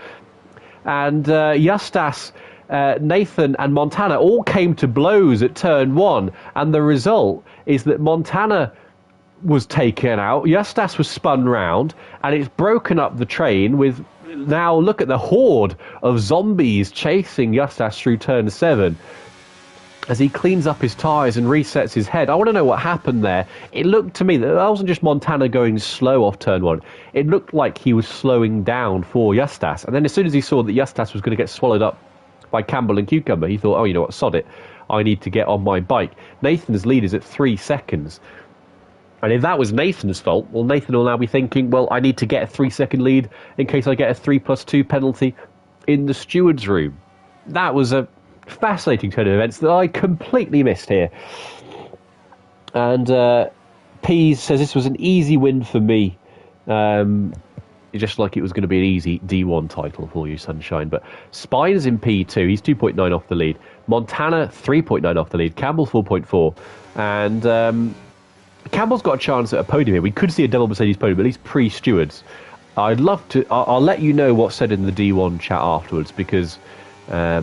and Justas, Nathan and Montana all came to blows at turn 1, and the result is that Montana was taken out, Justas was spun round, and it's broken up the train with, now look at the horde of zombies chasing Justas through turn 7 as he cleans up his tyres and resets his head. I want to know what happened there. It looked to me that wasn't just Montana going slow off turn 1. It looked like he was slowing down for Justas, and then as soon as he saw that Justas was going to get swallowed up by Campbell and Cucumber, he thought, oh, you know what, sod it, I need to get on my bike. Nathan's lead is at 3 seconds. And if that was Nathan's fault, well, Nathan will now be thinking, well, I need to get a 3-second lead in case I get a 3+2 penalty in the steward's room. That was a fascinating turn of events that I completely missed here. And Pease says this was an easy win for me. Just like it was going to be an easy D1 title for you, Sunshine. But Spine's in P2. He's 2.9 off the lead. Montana, 3.9 off the lead. Campbell, 4.4. And Campbell's got a chance at a podium here. We could see a double Mercedes podium, at least pre-stewards. I'd love to. I'll let you know what's said in the D1 chat afterwards because I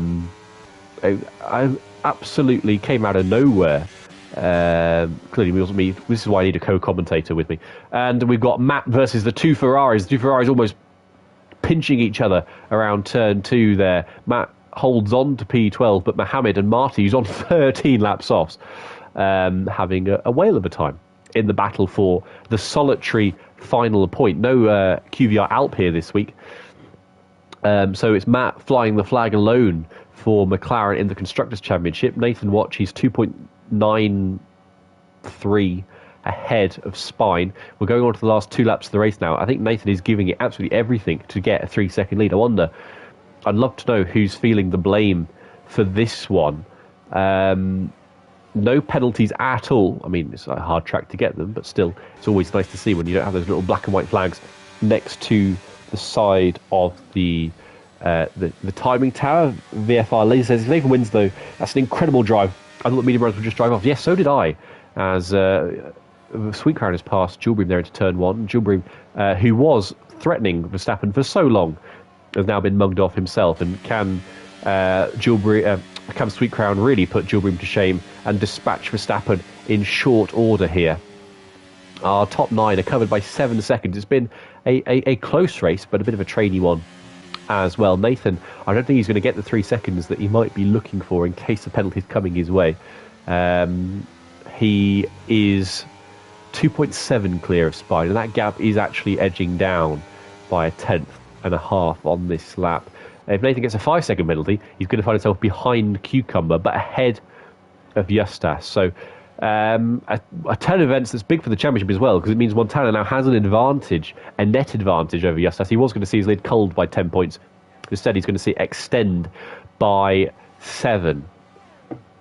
absolutely came out of nowhere. Clearly, this is why I need a co-commentator with me. And we've got Matt versus the two Ferraris. The two Ferraris almost pinching each other around turn 2 there. Matt holds on to P12, but Mohammed and Marty, who's on 13 laps off, having a whale of a time in the battle for the solitary final point. No QVR Alp here this week. So it's Matt flying the flag alone for McLaren in the Constructors' Championship. Nathan Watch, he's 2.93 ahead of Spine. We're going on to the last 2 laps of the race now. I think Nathan is giving it absolutely everything to get a 3-second lead. I wonder, I'd love to know who's feeling the blame for this one. No penalties at all. I mean, it's a hard track to get them, but still, it's always nice to see when you don't have those little black and white flags next to the side of the timing tower. VFR Laser says, if Nathan wins, though, that's an incredible drive. I thought the medium runners would just drive off. Yes, so did I. As Sweet Crown has passed Jules Bream there into turn 1. Jules Bream, who was threatening Verstappen for so long, has now been mugged off himself. And can Sweet Crown really put Jules Bream to shame and dispatch Verstappen in short order here? Our top 9 are covered by 7 seconds. It's been a close race, but a bit of a trainy one as well. Nathan, I don't think he's going to get the 3 seconds that he might be looking for in case the penalty's coming his way. He is 2.7 clear of Spine, and that gap is actually edging down by a 10th and a half on this lap. If Nathan gets a 5-second penalty, he's going to find himself behind Cucumber, but ahead of Justas. So a turn of events that's big for the championship as well, because it means Montana now has an advantage, a net advantage over Justas. He was going to see his lead culled by 10 points. Instead, he's going to see it extend by 7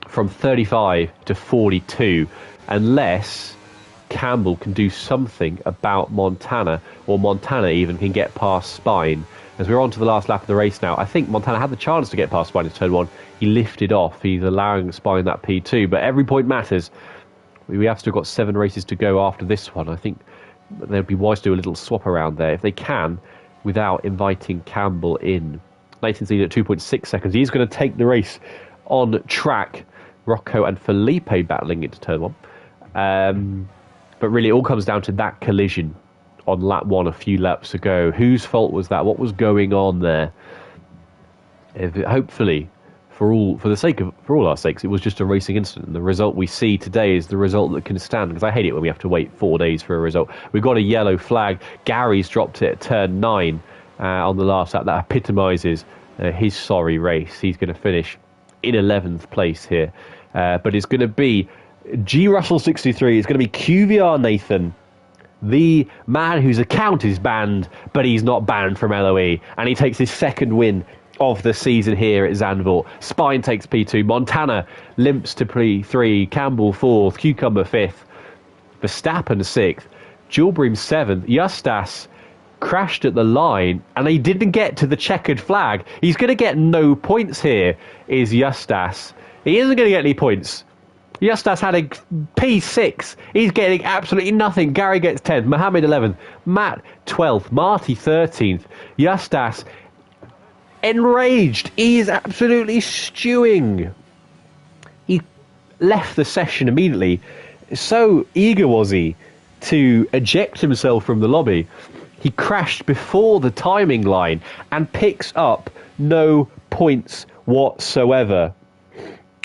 from 35 to 42, unless Campbell can do something about Montana, or Montana even can get past Spine. As we're on to the last lap of the race now, I think Montana had the chance to get past Spine in turn 1. He lifted off. He's allowing Spine that P2, but every point matters. We have still got 7 races to go after this one. I think they'd be wise to do a little swap around there if they can, without inviting Campbell in. Nathan's lead at 2.6 seconds. He's going to take the race on track. Rocco and Felipe battling into turn 1. But really, it all comes down to that collision on lap 1 a few laps ago. Whose fault was that? What was going on there? Hopefully, for all our sakes, it was just a racing incident. And the result we see today is the result that can stand. Because I hate it when we have to wait 4 days for a result. We've got a yellow flag. Gary's dropped it at turn 9 on the last lap. That epitomises his sorry race. He's going to finish in 11th place here. But it's going to be G Russell 63. It's going to be QVR Nathan, the man whose account is banned, but he's not banned from LOE, and he takes his 2nd win of the season here at Zandvoort. Spine takes P2, Montana limps to P3, Campbell 4th, Cucumber 5th, Verstappen 6th, Jules Bream 7th, Justas crashed at the line, and he didn't get to the checkered flag. He's going to get no points here, is Justas. He isn't going to get any points. Justas had a P6. He's getting absolutely nothing. Gary gets 10th. Mohammed 11th. Matt 12th. Marty 13th. Justas enraged. He is absolutely stewing. He left the session immediately. So eager was he to eject himself from the lobby. He crashed before the timing line and picks up no points whatsoever.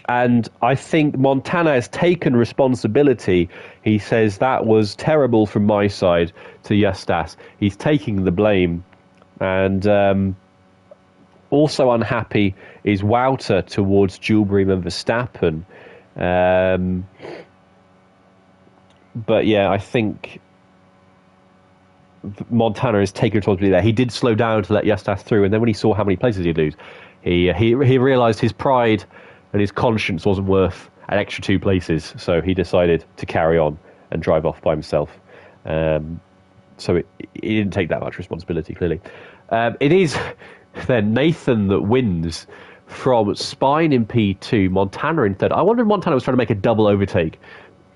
And I think Montana has taken responsibility. He says that was terrible from my side to Justas. He's taking the blame. And also unhappy is Wouter towards Jules Bream and Verstappen. But yeah, I think Montana has taken responsibility there. He did slow down to let Justas through, and then when he saw how many places he'd lose, he realised his pride and his conscience wasn't worth an extra 2 places, so he decided to carry on and drive off by himself. So he didn't take that much responsibility, clearly. It is then Nathan that wins from Spine in P2, Montana in 3rd. I wonder if Montana was trying to make a double overtake.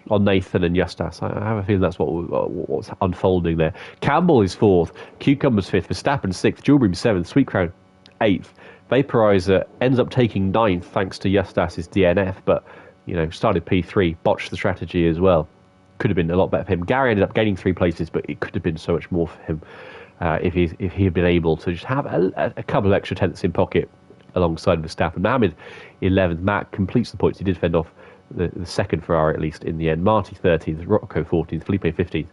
on Nathan and Justas. I have a feeling that's what's unfolding there. Campbell is 4th, Cucumber's 5th, Verstappen 6th, Jewelbream 7th, Sweet Crown 8th. Vaporizer ends up taking 9th thanks to Justas's DNF, but started P3, botched the strategy as well. Could have been a lot better for him. Gary ended up gaining 3 places, but it could have been so much more for him if he had been able to just have a couple of extra tenths in pocket alongside Verstappen. Mohammed 11th. Matt completes the points. He did fend off the second Ferrari at least in the end. Marty 13th, Rocco 14th, Felipe 15th,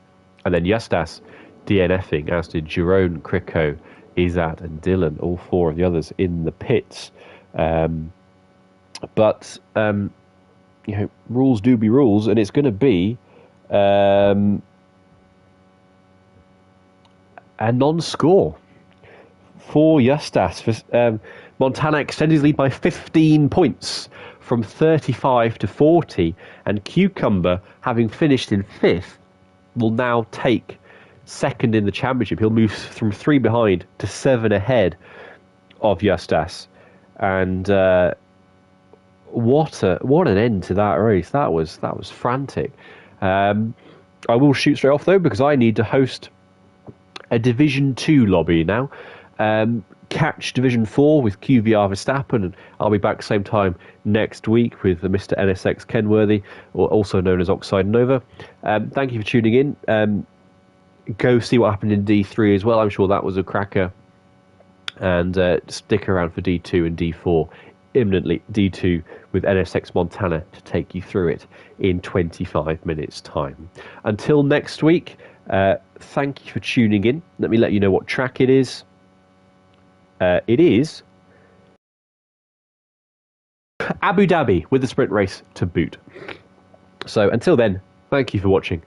and then Justas DNFing, as did Jerome, Crico, Izat and Dylan, all 4 of the others in the pits. But rules do be rules, and it's going to be a non-score for Justas. Montana extended his lead by 15 points from 35 to 40, and Cucumber, having finished in 5th, will now take 2nd in the championship. He'll move from 3 behind to 7 ahead of Justas, and what an end to that race. That was frantic. I will shoot straight off though, because I need to host a Division 2 lobby now. Catch Division 4 with QVR Verstappen, and I'll be back same time next week with Mr. NSX Kenworthy, or also known as Oxide Nova. Thank you for tuning in. Go see what happened in D3 as well. I'm sure that was a cracker. And stick around for D2 and D4 imminently. D2 with NSX Montana to take you through it in 25 minutes time. Until next week, thank you for tuning in. Let me let you know what track it is. It is Abu Dhabi with the sprint race to boot. So until then, thank you for watching.